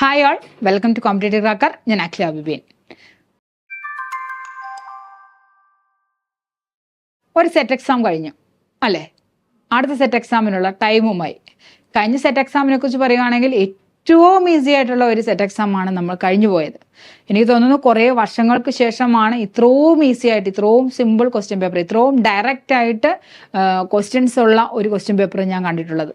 Hi all, welcome to competitive cracker. ഞാൻ അഖില ബിബിൻ. ഒരു set exam കഴിഞ്ഞു അല്ലേ? അടുത്ത സെറ്റ് എക്സാമിനുള്ള ടൈമുമായി. കഴിഞ്ഞ സെറ്റ് എക്സാമിനെ കുറിച്ച് പറയുകയാണെങ്കിൽ ഏറ്റവും ഈസി ആയിട്ടുള്ള ഒരു സെറ്റ് എക്സാമാണ് നമ്മൾ കഴിഞ്ഞു പോയത്. എനിക്ക് തോന്നുന്നു കുറേ വർഷങ്ങൾക്ക് ശേഷമാണ് ഇത്രയും ഈസി ആയിട്ട്, ഇത്രയും സിമ്പിൾ ക്വസ്റ്റ്യൻ പേപ്പർ, ഇത്രയും ഡയറക്റ്റ് ആയിട്ട് ക്വസ്റ്റ്യൻസ് ഉള്ള ഒരു ക്വസ്റ്റ്യൻ പേപ്പർ ഞാൻ കണ്ടിട്ടുള്ളത്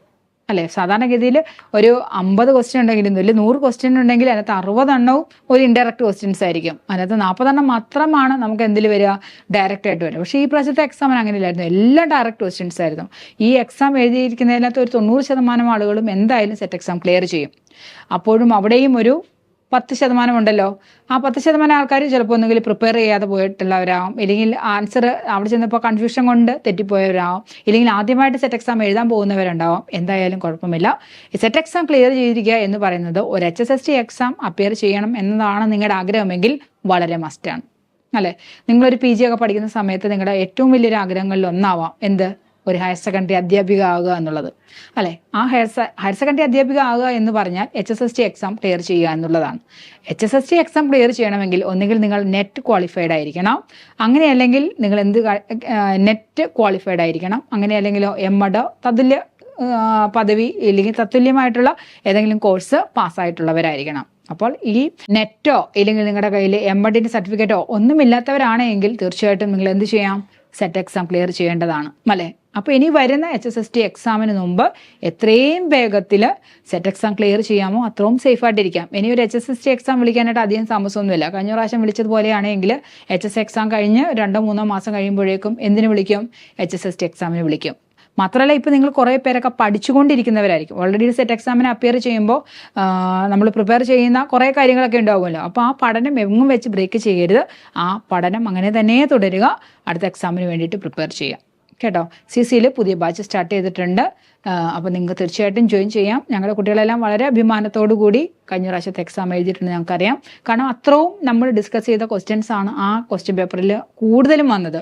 അല്ലേ? സാധാരണഗതിയിൽ ഒരു 50 ക്വസ്റ്റ്യൻ ഉണ്ടെങ്കിലും, വലിയ 100 ക്വസ്റ്റ്യൻ ഉണ്ടെങ്കിൽ അതിനകത്ത് 60 എണ്ണവും ഒരു ഇൻഡയറക്റ്റ് ക്വസ്റ്റ്യൻസ് ആയിരിക്കും. അതിനകത്ത് 40 എണ്ണം മാത്രമാണ് നമുക്ക് എന്തിൽ വരിക, ഡയറക്റ്റ് ആയിട്ട് വരിക. പക്ഷേ ഈ പ്രാവശ്യത്തെ എക്സാമിന് അങ്ങനെയില്ലായിരുന്നു, എല്ലാം ഡയറക്റ്റ് ക്വസ്റ്റ്യൻസ് ആയിരുന്നു. ഈ എക്സാം എഴുതിയിരിക്കുന്നതിനകത്ത് ഒരു 90% ആളുകളും എന്തായാലും സെറ്റ് എക്സാം ക്ലിയർ ചെയ്യും. അപ്പോഴും അവിടെയും ഒരു 10% ഉണ്ടല്ലോ. ആ 10% ആൾക്കാർ ചിലപ്പോൾ ഒന്നുകിൽ പ്രിപ്പയർ ചെയ്യാതെ പോയിട്ടുള്ളവരാകും, ഇല്ലെങ്കിൽ ആൻസർ അവിടെ ചെന്നപ്പോൾ കൺഫ്യൂഷൻ കൊണ്ട് തെറ്റിപ്പോയവരാകും, ഇല്ലെങ്കിൽ ആദ്യമായിട്ട് സെറ്റ് എക്സാം എഴുതാൻ പോകുന്നവരുണ്ടാവും. എന്തായാലും കുഴപ്പമില്ല. ഈ സെറ്റ് എക്സാം ക്ലിയർ ചെയ്തിരിക്കുക എന്ന് പറയുന്നത് ഒരു HSST എക്സാം അപ്പിയർ ചെയ്യണം എന്നതാണ് നിങ്ങളുടെ ആഗ്രഹമെങ്കിൽ വളരെ മസ്റ്റാണ് അല്ലേ? നിങ്ങളൊരു PG ഒക്കെ പഠിക്കുന്ന സമയത്ത് നിങ്ങളുടെ ഏറ്റവും വലിയൊരു ആഗ്രഹങ്ങളിൽ ഒന്നാവാം എന്ത്, ഒരു ഹയർ സെക്കൻഡറി അധ്യാപിക ആകുക എന്നുള്ളത് അല്ലേ? ആ ഹയർ സെക്കൻഡറി അധ്യാപിക ആകുക എന്ന് പറഞ്ഞാൽ HSST എക്സാം ക്ലിയർ ചെയ്യുക എന്നുള്ളതാണ്. HSST എക്സാം ക്ലിയർ ചെയ്യണമെങ്കിൽ ഒന്നുകിൽ നിങ്ങൾ നെറ്റ് ക്വാളിഫൈഡ് ആയിരിക്കണം, അങ്ങനെയല്ലെങ്കിൽ നിങ്ങൾ നെറ്റ് ക്വാളിഫൈഡ് ആയിരിക്കണം, അങ്ങനെയല്ലെങ്കിലോ MEd തതുല്യ പദവി ഇല്ലെങ്കിൽ തത്തുല്യമായിട്ടുള്ള ഏതെങ്കിലും കോഴ്സ് പാസ്സായിട്ടുള്ളവരായിരിക്കണം. അപ്പോൾ ഈ നെറ്റോ ഇല്ലെങ്കിൽ നിങ്ങളുടെ കയ്യിൽ MEdന്റെ സർട്ടിഫിക്കറ്റോ ഒന്നുമില്ലാത്തവരാണെങ്കിൽ തീർച്ചയായിട്ടും നിങ്ങൾ എന്ത് ചെയ്യാം, സെറ്റ് എക്സാം ക്ലിയർ ചെയ്യേണ്ടതാണ് അല്ലേ? അപ്പോൾ ഇനി വരുന്ന HSST എക്സാമിന് മുമ്പ് എത്രയും വേഗത്തിൽ സെറ്റ് എക്സാം ക്ലിയർ ചെയ്യാമോ അത്രയും സേഫായിട്ടിരിക്കാം. ഇനി ഒരു HSST എക്സാം വിളിക്കാനായിട്ട് അധികം താമസമൊന്നുമില്ല. കഴിഞ്ഞ പ്രാവശ്യം വിളിച്ചതുപോലെയാണെങ്കിൽ HS എക്സാം കഴിഞ്ഞ് 2-3 മാസം കഴിയുമ്പോഴേക്കും എന്തിനു വിളിക്കും, HSST എക്സാമിന് വിളിക്കും. മാത്രമല്ല, ഇപ്പോൾ നിങ്ങൾ കുറേ പേരൊക്കെ പഠിച്ചുകൊണ്ടിരിക്കുന്നവരായിരിക്കും. ഓൾറെഡി സെറ്റ് എക്സാമിന് അപ്പിയർ ചെയ്യുമ്പോൾ നമ്മൾ പ്രിപ്പയർ ചെയ്യുന്ന കുറേ കാര്യങ്ങളൊക്കെ ഉണ്ടാവുമല്ലോ. അപ്പോൾ ആ പഠനം എങ്ങും വെച്ച് ബ്രേക്ക് ചെയ്യരുത്. ആ പഠനം അങ്ങനെ തന്നെ തുടരുക. അടുത്ത എക്സാമിന് വേണ്ടിയിട്ട് പ്രിപ്പയർ ചെയ്യുക കേട്ടോ. CCയിൽ പുതിയ ബാച്ച് സ്റ്റാർട്ട് ചെയ്തിട്ടുണ്ട്. അപ്പോൾ നിങ്ങൾക്ക് തീർച്ചയായിട്ടും ജോയിൻ ചെയ്യാം. ഞങ്ങളുടെ കുട്ടികളെല്ലാം വളരെ അഭിമാനത്തോടു കൂടി കഴിഞ്ഞ പ്രാവശ്യത്തെ എക്സാം എഴുതിയിട്ടുണ്ട്, ഞങ്ങൾക്കറിയാം. കാരണം അത്രയും നമ്മൾ ഡിസ്കസ് ചെയ്ത ക്വസ്റ്റ്യൻസ് ആണ് ആ ക്വസ്റ്റ്യൻ പേപ്പറിൽ കൂടുതലും വന്നത്.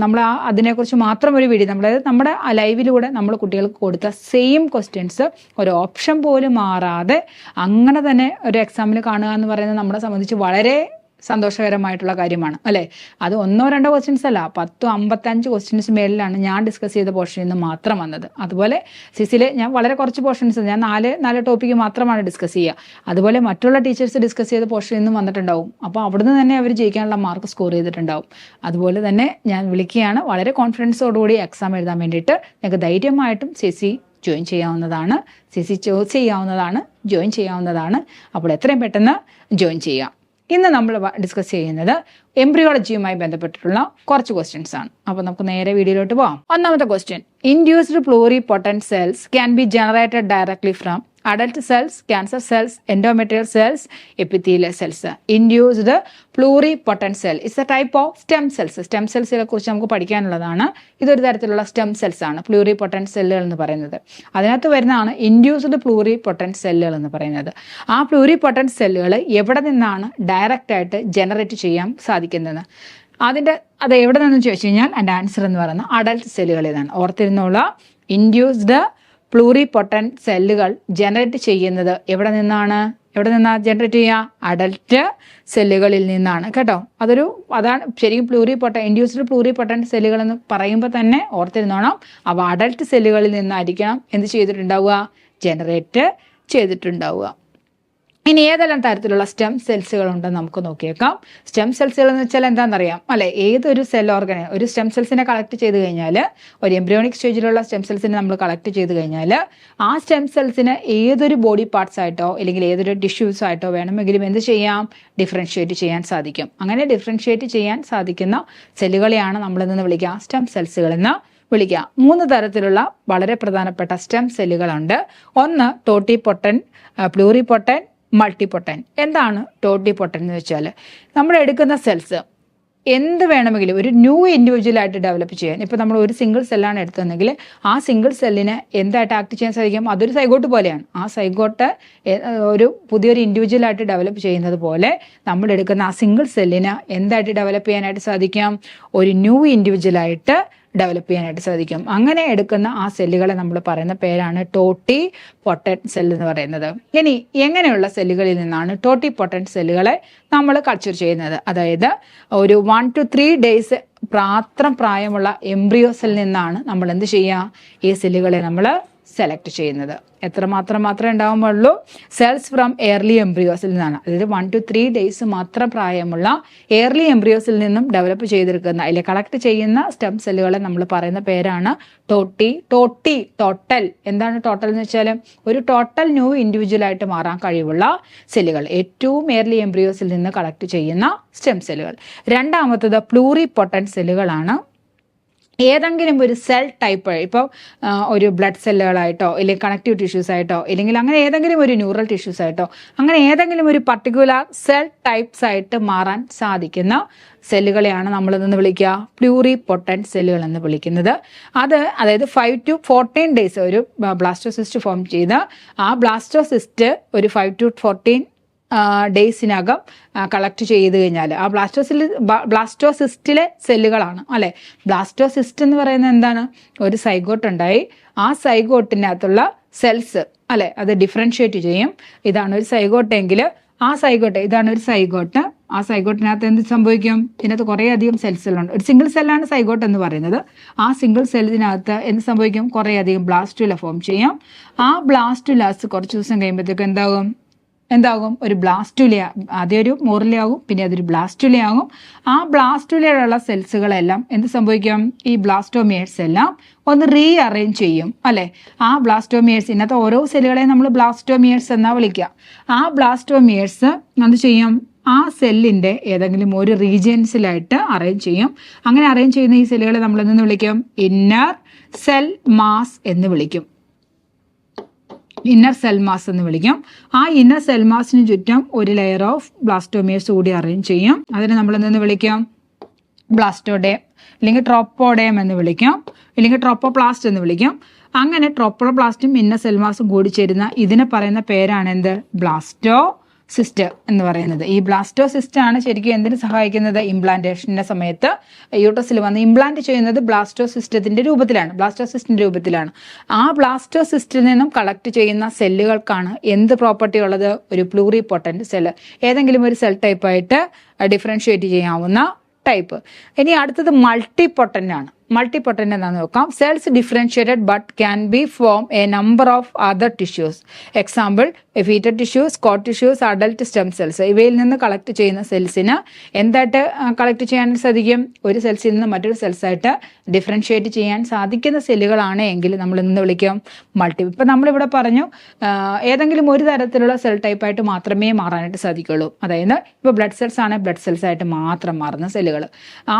നമ്മൾ അതിനെക്കുറിച്ച് മാത്രം ഒരു വീഡിയോ, നമ്മുടെ ലൈവിലൂടെ നമ്മൾ കുട്ടികൾക്ക് കൊടുത്ത സെയിം ക്വസ്റ്റ്യൻസ് ഒരു ഓപ്ഷൻ പോലും മാറാതെ അങ്ങനെ തന്നെ ഒരു എക്സാമിൽ കാണുക എന്ന് പറയുന്നത് നമ്മളെ സംബന്ധിച്ച് വളരെ സന്തോഷകരമായിട്ടുള്ള കാര്യമാണ് അല്ലേ? അത് 1-2 ക്വസ്റ്റ്യൻസ് അല്ല, 10-55 ക്വസ്റ്റ്യൻസ് മേലിലാണ് ഞാൻ ഡിസ്കസ് ചെയ്ത പോർഷനിൽ നിന്ന് മാത്രം വന്നത്. അതുപോലെ CCയിൽ ഞാൻ വളരെ കുറച്ച് പോർഷൻസ്, ഞാൻ 4 ടോപ്പിക്ക് മാത്രമാണ് ഡിസ്കസ് ചെയ്യുക. അതുപോലെ മറ്റുള്ള ടീച്ചേഴ്സ് ഡിസ്കസ് ചെയ്ത പോർഷനിൽ നിന്നും വന്നിട്ടുണ്ടാവും. അപ്പോൾ അവിടുന്ന് തന്നെ അവർ ജയിക്കാനുള്ള മാർക്ക് സ്കോർ ചെയ്തിട്ടുണ്ടാവും. അതുപോലെ തന്നെ ഞാൻ വിളിക്കുകയാണ്, വളരെ കോൺഫിഡൻസോടുകൂടി എക്സാം എഴുതാൻ വേണ്ടിയിട്ട് നിങ്ങൾക്ക് ധൈര്യമായിട്ടും CC ജോയിൻ ചെയ്യാവുന്നതാണ്, CC ചോയ്സ് ചെയ്യാവുന്നതാണ്, ജോയിൻ ചെയ്യാവുന്നതാണ്. അപ്പോൾ എത്രയും പെട്ടെന്ന് ജോയിൻ ചെയ്യാം. ഇന്ന് നമ്മൾ ഡിസ്കസ് ചെയ്യുന്നത് എംബ്രിയോളജിയുമായി ബന്ധപ്പെട്ടിട്ടുള്ള കുറച്ച് ക്വസ്റ്റ്യൻസ് ആണ്. അപ്പോൾ നമുക്ക് നേരെ വീഡിയോയിലോട്ട് പോകാം. ഒന്നാമത്തെ question, induced pluripotent cells can be generated directly from adult cells, cancer cells, endometrial cells, epithelial cells. Induced pluripotent cell is a type of stem cells. Stem cells കുറിച്ച് നമുക്ക് പഠിക്കാനുള്ളതാണ്. ഇതൊരു തരത്തിലുള്ള സ്റ്റെം സെൽസ് ആണ് പ്ലൂറിപൊട്ടന്റ് സെല്ലുകൾ എന്ന് പറയുന്നത്. അതിനകത്ത് വരുന്നതാണ് ഇൻഡ്യൂസ്ഡ് പ്ലൂറിപൊട്ടന്റ് സെല്ലുകൾ എന്ന് പറയുന്നത്. ആ പ്ലൂറിപൊട്ടന്റ് സെല്ലുകൾ എവിടെ നിന്നാണ് ഡയറക്റ്റ് ആയിട്ട് ജനറേറ്റ് ചെയ്യാൻ സാധിക്കുന്നത്? അത് എവിടെ നിന്നെന്ന് ചോദിച്ചു കഴിഞ്ഞാൽ അതിൻ്റെ ആൻസർ എന്ന് പറയുന്നത് അഡൽട്ട് സെല്ലുകളിൽ നിന്നാണ്. ഓർത്തിരുന്നുള്ള, ഇൻഡ്യൂസ്ഡ് പ്ലൂറിപൊട്ടന്റ് സെല്ലുകൾ ജനറേറ്റ് ചെയ്യുന്നത് എവിടെ നിന്നാണ് ജനറേറ്റ് ചെയ്യുക? അഡൽട്ട് സെല്ലുകളിൽ നിന്നാണ് കേട്ടോ. അതാണ് ശരിക്കും ഇൻഡ്യൂസ്ഡ് പ്ലൂറിപൊട്ടന്റ് സെല്ലുകൾ എന്ന് പറയുമ്പോൾ തന്നെ ഓർത്തിരുന്നോണം, അവ അഡൽട്ട് സെല്ലുകളിൽ നിന്നായിരിക്കണം എന്ത് ചെയ്തിട്ടുണ്ടാവുക, ജനറേറ്റ് ചെയ്തിട്ടുണ്ടാവുക. ഇനി ഏതെല്ലാം തരത്തിലുള്ള സ്റ്റെം സെൽസുകൾ ഉണ്ടെന്ന് നമുക്ക് നോക്കിയേക്കാം. സ്റ്റെം സെൽസുകൾ എന്ന് വെച്ചാൽ എന്താണെന്നറിയാം അല്ലെ? ഏതൊരു ഒരു സ്റ്റെം സെൽസിനെ കളക്ട് ചെയ്ത് കഴിഞ്ഞാൽ, ഒരു എംബ്രിയോണിക് സ്റ്റേജിലുള്ള സ്റ്റെം സെൽസിനെ നമ്മൾ കളക്ട് ചെയ്ത് കഴിഞ്ഞാൽ ആ സ്റ്റെം സെൽസിന് ഏതൊരു ബോഡി പാർട്സ് ആയിട്ടോ അല്ലെങ്കിൽ ഏതൊരു ടിഷ്യൂസ് ആയിട്ടോ വേണമെങ്കിലും എന്ത് ചെയ്യാം, ഡിഫറൻഷ്യേറ്റ് ചെയ്യാൻ സാധിക്കും. അങ്ങനെ ഡിഫറൻഷ്യേറ്റ് ചെയ്യാൻ സാധിക്കുന്ന സെല്ലുകളെയാണ് നമ്മളിന്ന് വിളിക്കുക സ്റ്റെം സെൽസുകൾ എന്ന് വിളിക്കുക. 3 തരത്തിലുള്ള വളരെ പ്രധാനപ്പെട്ട സ്റ്റെം സെല്ലുകളുണ്ട്. ഒന്ന് ടോട്ടിപൊട്ടന്റ്, പ്ലൂറിപൊട്ടന്റ്, മൾട്ടിപൊട്ടന്റ്. എന്താണ് ടോട്ടിപൊട്ടന്റ് എന്ന് വെച്ചാൽ, നമ്മൾ എടുക്കുന്ന സെൽസ് എന്ത് വേണമെങ്കിലും ഒരു ന്യൂ ഇൻഡിവിജ്വലായിട്ട് ഡെവലപ്പ് ചെയ്യാൻ. ഇപ്പോൾ നമ്മൾ ഒരു സിംഗിൾ സെല്ലാണ് എടുത്തതെങ്കിൽ ആ സിംഗിൾ സെല്ലിന് എന്തായിട്ട് ആക്ട് ചെയ്യാൻ സാധിക്കും? അതൊരു സൈഗോട്ട് പോലെയാണ്. ആ സൈഗോട്ട് ഒരു പുതിയൊരു ഇൻഡിവിജ്വലായിട്ട് ഡെവലപ്പ് ചെയ്യുന്നത് പോലെ നമ്മൾ എടുക്കുന്ന ആ സിംഗിൾ സെല്ലിന് എന്തായിട്ട് ഡെവലപ്പ് ചെയ്യാനായിട്ട് സാധിക്കാം? ഒരു ന്യൂ ഇൻഡിവിജ്വലായിട്ട് ഡെവലപ്പ് ചെയ്യാനായിട്ട് സാധിക്കും. അങ്ങനെ എടുക്കുന്ന ആ സെല്ലുകളെ നമ്മൾ പറയുന്ന പേരാണ് ടോട്ടി പൊട്ടൻറ്റ് സെൽ എന്ന് പറയുന്നത്. ഇനി എങ്ങനെയുള്ള സെല്ലുകളിൽ നിന്നാണ് ടോട്ടി പൊട്ടൻറ്റ് സെല്ലുകളെ നമ്മൾ കൾച്ചർ ചെയ്യുന്നത്? അതായത് ഒരു 1 to 3 days മാത്രം പ്രായമുള്ള എംബ്രിയോസിൽ നിന്നാണ് നമ്മൾ എന്ത് ചെയ്യുക? ഈ സെല്ലുകളെ നമ്മൾ സെലക്ട് ചെയ്യുന്നത്. എത്രമാത്രം മാത്രമേ ഉണ്ടാകുമ്പോഴുള്ളൂ? സെൽസ് ഫ്രം എയർലി എംബ്രിയോസിൽ നിന്നാണ്. അതായത് 1 to 3 days മാത്രം പ്രായമുള്ള എയർലി എംബ്രിയോസിൽ നിന്നും ഡെവലപ്പ് ചെയ്തെടുക്കുന്ന അല്ലെങ്കിൽ കളക്ട് ചെയ്യുന്ന സ്റ്റെം സെല്ലുകളെ നമ്മൾ പറയുന്ന പേരാണ് ടോട്ടി. ടോട്ടൽ എന്താണ് ടോട്ടൽ എന്ന് വെച്ചാൽ ഒരു ടോട്ടൽ ന്യൂ ഇൻഡിവിജ്വൽ ആയിട്ട് മാറാൻ കഴിവുള്ള സെല്ലുകൾ, ഏറ്റവും എയർലി എംബ്രിയോസിൽ നിന്ന് കളക്ട് ചെയ്യുന്ന സ്റ്റെം സെല്ലുകൾ. രണ്ടാമത്തത് പ്ലൂറി പൊട്ടൻറ്റ് സെല്ലുകളാണ്. ഏതെങ്കിലും ഒരു സെൽ ടൈപ്പ്, ഇപ്പോൾ ഒരു ബ്ലഡ് സെല്ലുകളായിട്ടോ അല്ലെങ്കിൽ കണക്റ്റീവ് ടിഷ്യൂസ് ആയിട്ടോ അല്ലെങ്കിൽ അങ്ങനെ ഏതെങ്കിലും ഒരു ന്യൂറൽ ടിഷ്യൂസ് ആയിട്ടോ അങ്ങനെ ഏതെങ്കിലും ഒരു പർട്ടിക്കുലർ സെൽ ടൈപ്സ് ആയിട്ട് മാറാൻ സാധിക്കുന്ന സെല്ലുകളെയാണ് നമ്മൾ എന്ന് വിളിക്കുക പ്ലൂറി പൊട്ടൻറ്റ് സെല്ലുകൾ എന്ന് വിളിക്കുന്നത്. അതായത് 5 to 14 days ഒരു ബ്ലാസ്റ്റോസിസ്റ്റ് ഫോം ചെയ്ത് ആ ബ്ലാസ്റ്റോസിസ്റ്റ് ഒരു 5 to 14 ഡേയ്സിനകം കളക്ട് ചെയ്ത് കഴിഞ്ഞാൽ ആ ബ്ലാസ്റ്റോസിസ്റ്റിലെ സെല്ലുകളാണ് അല്ലേ. ബ്ലാസ്റ്റോസിസ്റ്റ് എന്ന് പറയുന്നത് എന്താണ്? ഒരു സൈഗോട്ട് ഉണ്ടായി ആ സൈഗോട്ടിനകത്തുള്ള സെൽസ് അല്ലെ അത് ഡിഫറൻഷിയേറ്റ് ചെയ്യും. ഇതാണ് ഒരു സൈഗോട്ടെങ്കിൽ ഇതാണ് ഒരു സൈഗോട്ട്. ആ സൈഗോട്ടിനകത്ത് എന്ത് സംഭവിക്കും? ഇതിനകത്ത് കുറേ അധികം സെൽസുകളുണ്ട്. ഒരു സിംഗിൾ സെല്ലാണ് സൈഗോട്ട് എന്ന് പറയുന്നത്. ആ സിംഗിൾ സെല്ലിനകത്ത് എന്ത് സംഭവിക്കും? കുറേ അധികം ബ്ലാസ്റ്റുല ഫോം ചെയ്യും. ആ ബ്ലാസ്റ്റുലാസ് കുറച്ച് ദിവസം കഴിയുമ്പോഴത്തേക്കും എന്താകും? ഒരു ബ്ലാസ്റ്റുല. ആദ്യം ഒരു മോറിലയാകും, പിന്നെ അതൊരു ബ്ലാസ്റ്റുലയാകും. ആ ബ്ലാസ്റ്റുലയിലുള്ള സെൽസുകളെല്ലാം എന്ത് സംഭവിക്കും? ഈ ബ്ലാസ്റ്റോമിയേഴ്സ് എല്ലാം ഒന്ന് റീഅറേഞ്ച് ചെയ്യും അല്ലെ. ആ ബ്ലാസ്റ്റോമിയേഴ്സ്, ഇന്നത്തെ ഓരോ സെല്ലുകളെയും നമ്മൾ ബ്ലാസ്റ്റോമിയേഴ്സ് എന്നാ വിളിക്കുക. ആ ബ്ലാസ്റ്റോമിയേഴ്സ് എന്ത് ചെയ്യും? ആ സെല്ലിൻ്റെ ഏതെങ്കിലും ഒരു റീജിയൻസിലായിട്ട് അറേഞ്ച് ചെയ്യും. അങ്ങനെ അറേഞ്ച് ചെയ്യുന്ന ഈ സെല്ലുകളെ നമ്മൾ എന്തെന്ന് വിളിക്കും? ഇന്നർ സെൽ മാസ് എന്ന് വിളിക്കും. ഇന്നർ സെൽ മാസ് എന്ന് വിളിക്കും. ആ ഇന്നർ സെൽ മാസിന് ചുറ്റും ഒരു ലെയർ ഓഫ് ബ്ലാസ്റ്റോമിയേഴ്സ് കൂടി അറേഞ്ച് ചെയ്യും. അതിനെ നമ്മൾ എന്തെന്ന് വിളിക്കും? ബ്ലാസ്റ്റോഡേം അല്ലെങ്കിൽ ട്രോപ്പോഡേം എന്ന് വിളിക്കും, അല്ലെങ്കിൽ ട്രോപ്പോപ്ലാസ്റ്റ് എന്ന് വിളിക്കും. അങ്ങനെ ട്രോപ്പോപ്ലാസ്റ്റും ഇന്നർ സെൽ മാസും കൂടി ചേരുന്ന ഇതിനെ പറയുന്ന പേരാണ് എന്ത്? ബ്ലാസ്റ്റോസിസ്റ്റ് എന്ന് പറയുന്നത്. ഈ ബ്ലാസ്റ്റോസിസ്റ്റ് ആണ് ശരിക്കും എന്തിനു സഹായിക്കുന്നത്? ഇംപ്ലാന്റേഷന്റെ സമയത്ത് യൂട്രസിൽ വന്ന് ഇംപ്ലാന്റ് ചെയ്യുന്നത് ബ്ലാസ്റ്റോസിസ്റ്റിന്റെ രൂപത്തിലാണ്. ആ ബ്ലാസ്റ്റോസിസ്റ്റിൽ നിന്നും കളക്ട് ചെയ്യുന്ന സെല്ലുകൾക്കാണ് എന്ത് പ്രോപ്പർട്ടി ഉള്ളത്? ഒരു പ്ലൂറി പൊട്ടൻറ്റ് സെല്ല്, ഏതെങ്കിലും ഒരു സെൽ ടൈപ്പായിട്ട് ഡിഫറൻഷിയേറ്റ് ചെയ്യാവുന്ന ടൈപ്പ്. ഇനി അടുത്തത് മൾട്ടി പൊട്ടൻ്റ് ആണ്. മൾട്ടി പൊട്ടൻ്റ് എന്താണെന്ന് നോക്കാം. Cells differentiated but can be form a number of other tissues. Example fetal tissues, cord tissues, adult stem cells. ഇവയിൽ നിന്ന് കളക്ട് ചെയ്യുന്ന സെൽസിന് എന്തായിട്ട് കളക്ട് ചെയ്യാൻ സാധിക്കും? ഒരു സെൽസിൽ നിന്ന് മറ്റൊരു സെൽസായിട്ട് ഡിഫറൻഷിയേറ്റ് ചെയ്യാൻ സാധിക്കുന്ന സെല്ലുകളാണ് എങ്കിൽ നമ്മൾ എന്ന് വിളിക്കും മൾട്ടി. ഇപ്പം നമ്മളിവിടെ പറഞ്ഞു ഏതെങ്കിലും ഒരു തരത്തിലുള്ള സെൽ ടൈപ്പായിട്ട് മാത്രമേ മാറാനായിട്ട് സാധിക്കുള്ളൂ. അതായത് ഇപ്പോൾ ബ്ലഡ് സെൽസ് ആണ് ബ്ലഡ് സെൽസ് ആയിട്ട് മാത്രം മാറുന്ന സെല്ലുകൾ.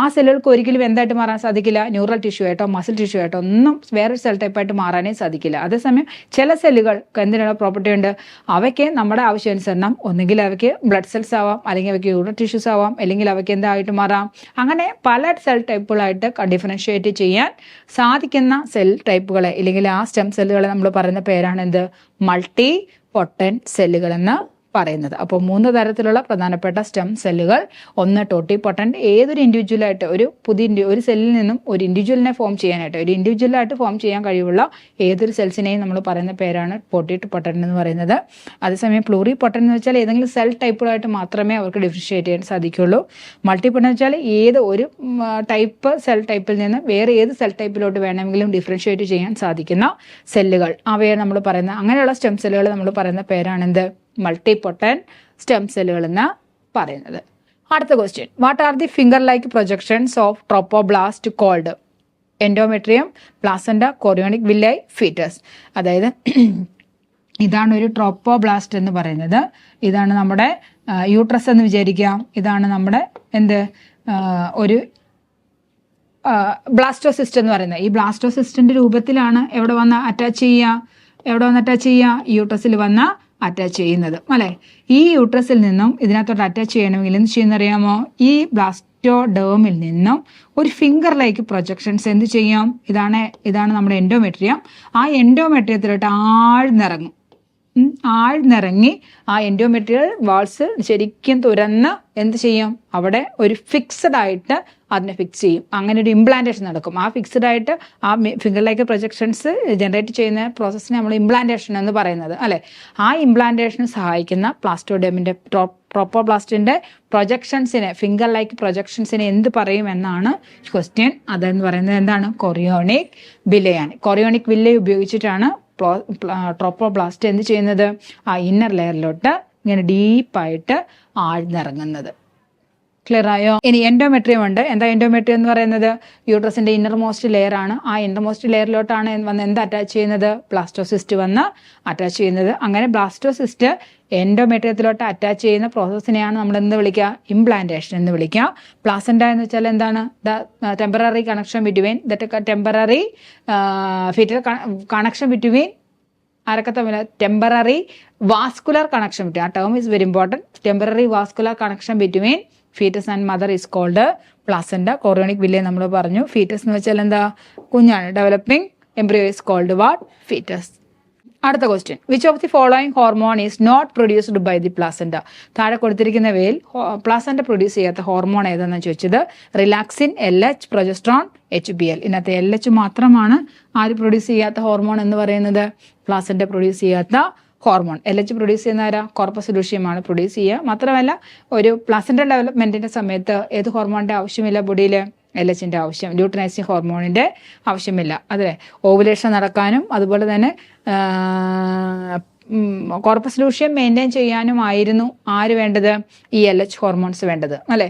ആ സെല്ലുകൾക്ക് ഒരിക്കലും എന്തായിട്ട് മാറാൻ സാധിക്കില്ല? ന്യൂറൽ ടിഷ്യൂ ആയിട്ടോ മസിൽ ടിഷ്യൂ ആയിട്ടോ ഒന്നും വേറൊരു സെൽ ടൈപ്പായിട്ട് മാറാനേ സാധിക്കില്ല. അതേസമയം ചില സെല്ലുകൾക്ക് എന്തിനുള്ള പ്രോപ്പർട്ടി ഉണ്ട്? അവയ്ക്ക് നമ്മുടെ ആവശ്യാനുസരണം ഒന്നുകിൽ അവയ്ക്ക് ബ്ലഡ് സെൽസ് ആവാം, അല്ലെങ്കിൽ അവയ്ക്ക് ന്യൂറൽ ടിഷ്യൂസ് ആവാം, അല്ലെങ്കിൽ അവയ്ക്ക് എന്തായിട്ട് മാറാം. അങ്ങനെ പല സെൽ ടൈപ്പുകളായിട്ട് ഡിഫറൻഷിയേറ്റ് ചെയ്യാൻ സാധിക്കുന്ന സെൽ ടൈപ്പുകളെ അല്ലെങ്കിൽ ആ സ്റ്റെം സെല്ലുകളെ നമ്മൾ പറയുന്ന പേരാണ് എന്ത്? മൾട്ടി പൊട്ടൻറ്റ് സെല്ലുകൾ എന്ന് പറയുന്നത്. അപ്പോൾ 3 തരത്തിലുള്ള പ്രധാനപ്പെട്ട സ്റ്റെം സെല്ലുകൾ. ഒന്ന് ടോട്ടി പൊട്ടൻറ്റ്, ഏതൊരു ഇൻഡിവിജ്വലായിട്ട് ഒരു സെല്ലിൽ നിന്നും ഒരു ഇൻഡിവിജ്വലിനെ ഫോം ചെയ്യാനായിട്ട് ഒരു ഇൻഡിവിജ്വലായിട്ട് ഫോം ചെയ്യാൻ കഴിവുള്ള ഏതൊരു സെൽസിനെയും നമ്മൾ പറയുന്ന പേരാണ് ടോട്ടി പൊട്ടൻറ്റ് എന്ന് പറയുന്നത്. അതേസമയം പ്ലൂറി പൊട്ടൻറ്റ് എന്ന് വെച്ചാൽ ഏതെങ്കിലും സെൽ ടൈപ്പുകളായിട്ട് മാത്രമേ അവർക്ക് ഡിഫറൻഷിയേറ്റ് ചെയ്യാൻ സാധിക്കുകയുള്ളൂ. മൾട്ടി പൊട്ടൻറ്റ് വെച്ചാൽ ഏത് ഒരു ടൈപ്പ് സെൽ ടൈപ്പിൽ നിന്ന് വേറെ ഏത് സെൽ ടൈപ്പിലോട്ട് വേണമെങ്കിലും ഡിഫറൻഷിയേറ്റ് ചെയ്യാൻ സാധിക്കുന്ന സെല്ലുകൾ. അവയെ നമ്മൾ പറയുന്ന അങ്ങനെയുള്ള സ്റ്റെം സെല്ലുകൾ നമ്മൾ പറയുന്ന പേരാണ് എന്ത്? മൾട്ടി പൊട്ടൻറ്റ് സ്റ്റെം സെല്ലുകൾ എന്ന് പറയുന്നത്. അടുത്ത question, what are the finger like projections of trophoblast called? Endometrium, placenta, chorionic villi, foetus. അതായത് ഇതാണ് ഒരു ട്രോപ്പോബ്ലാസ്റ്റ് എന്ന് പറയുന്നത്. ഇതാണ് നമ്മുടെ യൂട്രസ് എന്ന് വിചാരിക്കാം. ഇതാണ് നമ്മുടെ ഒരു ബ്ലാസ്റ്റോസിസ്റ്റ് എന്ന് പറയുന്നത്. ഈ ബ്ലാസ്റ്റോസിസ്റ്റിന്റെ രൂപത്തിലാണ് എവിടെ വന്ന് അറ്റാച്ച് ചെയ്യുക? യൂട്രസിൽ വന്ന് അറ്റാച്ച് ചെയ്യുന്നത് അല്ലേ. ഈ യൂട്രസിൽ നിന്നും ഇതിനകത്തോട്ട് അറ്റാച്ച് ചെയ്യണമെങ്കിൽ എന്ത് ചെയ്യുന്നറിയാമോ? ഈ ബ്ലാസ്റ്റോഡേമിൽ നിന്നും ഒരു ഫിംഗർ ലൈക്ക് പ്രൊജക്ഷൻസ് എന്ത് ചെയ്യാം? ഇതാണ് നമ്മുടെ എൻഡോമെട്രിയം. ആ എൻഡോമെട്രിയത്തിലോട്ട് ആഴ്ന്നിറങ്ങി ആ എൻഡോമെട്രിയൽ വാൾസ് ശരിക്കും തുറന്ന് എന്ത് ചെയ്യും? അവിടെ ഒരു ഫിക്സഡ് ആയിട്ട് അതിനെ ഫിക്സ് ചെയ്യും. അങ്ങനെ ഒരു ഇംപ്ലാന്റേഷൻ നടക്കും. ആ ഫിക്സ്ഡ് ആയിട്ട് ആ ഫിംഗർ ലൈക്ക് പ്രൊജക്ഷൻസ് ജനറേറ്റ് ചെയ്യുന്ന പ്രോസസ്സിനെ നമ്മൾ ഇംപ്ലാന്റേഷൻ എന്ന് പറയുന്നത് അല്ലേ. ആ ഇംപ്ലാന്റേഷന് സഹായിക്കുന്ന പ്ലാസ്റ്റോഡെർമിൻ്റെ ട്രോപ്പോബ്ലാസ്റ്റിൻ്റെ പ്രൊജക്ഷൻസിനെ, ഫിംഗർ ലൈക്ക് പ്രൊജക്ഷൻസിനെ എന്ത് പറയും എന്നാണ് ക്വസ്റ്റ്യൻ. അതെന്ന് പറയുന്നത് എന്താണ്? കൊറിയോണിക് വില്ലയാണ്. കൊറിയോണിക് വില്ല ഉപയോഗിച്ചിട്ടാണ് ട്രോപ്പോബ്ലാസ്റ്റ് എന്ത് ചെയ്യുന്നത്? ആ ഇന്നർ ലെയറിലോട്ട് ഇങ്ങനെ ഡീപ്പായിട്ട് ആഴ്ന്നിറങ്ങുന്നത്. ക്ലിയർ ആയോ? ഇനി എൻഡോമെട്രിയം ഉണ്ട്. എന്താ എൻഡോമെട്രിയം എന്ന് പറയുന്നത്? യൂട്രസിന്റെ ഇന്നർ മോസ്റ്റ് ലെയർ ആണ്. ആ ഇന്നർ മോസ്റ്റ് ലെയറിലോട്ടാണ് വന്ന് എന്ത് അറ്റാച്ച് ചെയ്യുന്നത്? ബ്ലാസ്റ്റോസിസ്റ്റ് വന്ന് അറ്റാച്ച് ചെയ്യുന്നത്. അങ്ങനെ ബ്ലാസ്റ്റോസിസ്റ്റ് എൻഡോമെട്രിയത്തിലോട്ട് അറ്റാച്ച് ചെയ്യുന്ന പ്രോസസ്സിനെയാണ് നമ്മൾ എന്ത് വിളിക്കുക? ഇംപ്ലാന്റേഷൻ എന്ന് വിളിക്കുക. പ്ലാസന്റ എന്ന് വെച്ചാൽ എന്താണ്? The temporary connection between temporary fetal connection between ആരൊക്കെ തമ്മിൽ? Temporary vascular connection between. ആ term is very important. Temporary vascular connection between fetus and mother is called placenta. Chorionic villi നമ്മൾ പറഞ്ഞു. ഫീറ്റസ് എന്ന് വെച്ചാൽ എന്താ? കുഞ്ഞാണ്. Developing embryo is called what? Fetus. അടുത്ത question, which of the following hormone is not produced by the placenta? താഴെ കൊടുത്തിരിക്കുന്നവയിൽ placenta produce ചെയ്യാത്ത ഹോർമോൺ ഏതെന്നാണ് ചോദിച്ചത്. Relaxin, LH, progesterone, HBL. ഇതിനകത്ത് LH മാത്രമാണ് ആര് പ്രൊഡ്യൂസ് ചെയ്യാത്ത ഹോർമോൺ എന്ന് പറയുന്നത്? പ്ലാസന്റ പ്രൊഡ്യൂസ് ചെയ്യാത്ത ഹോർമോൺ. LH പ്രൊഡ്യൂസ് ചെയ്യുന്ന ആരാ? കോർപ്പസ് ലൂഷിയമാണ് പ്രൊഡ്യൂസ് ചെയ്യുക. മാത്രമല്ല ഒരു പ്ലാസന്റ ഡെവലപ്മെന്റിന്റെ സമയത്ത് ഏത് ഹോർമോണിന്റെ ആവശ്യമില്ല ബോഡിയിൽ? LHന്റെ ആവശ്യം, ലൂട്ടനൈസിങ് ഹോർമോണിന്റെ ആവശ്യമില്ല. അതെ, ഓവുലേഷൻ നടക്കാനും അതുപോലെ തന്നെ കോർപ്പസ് ലൂഷ്യം മെയിൻറ്റെയിൻ ചെയ്യാനുമായിരുന്നു ആര് വേണ്ടത്? ഈ LH ഹോർമോൺസ് വേണ്ടത് അല്ലേ.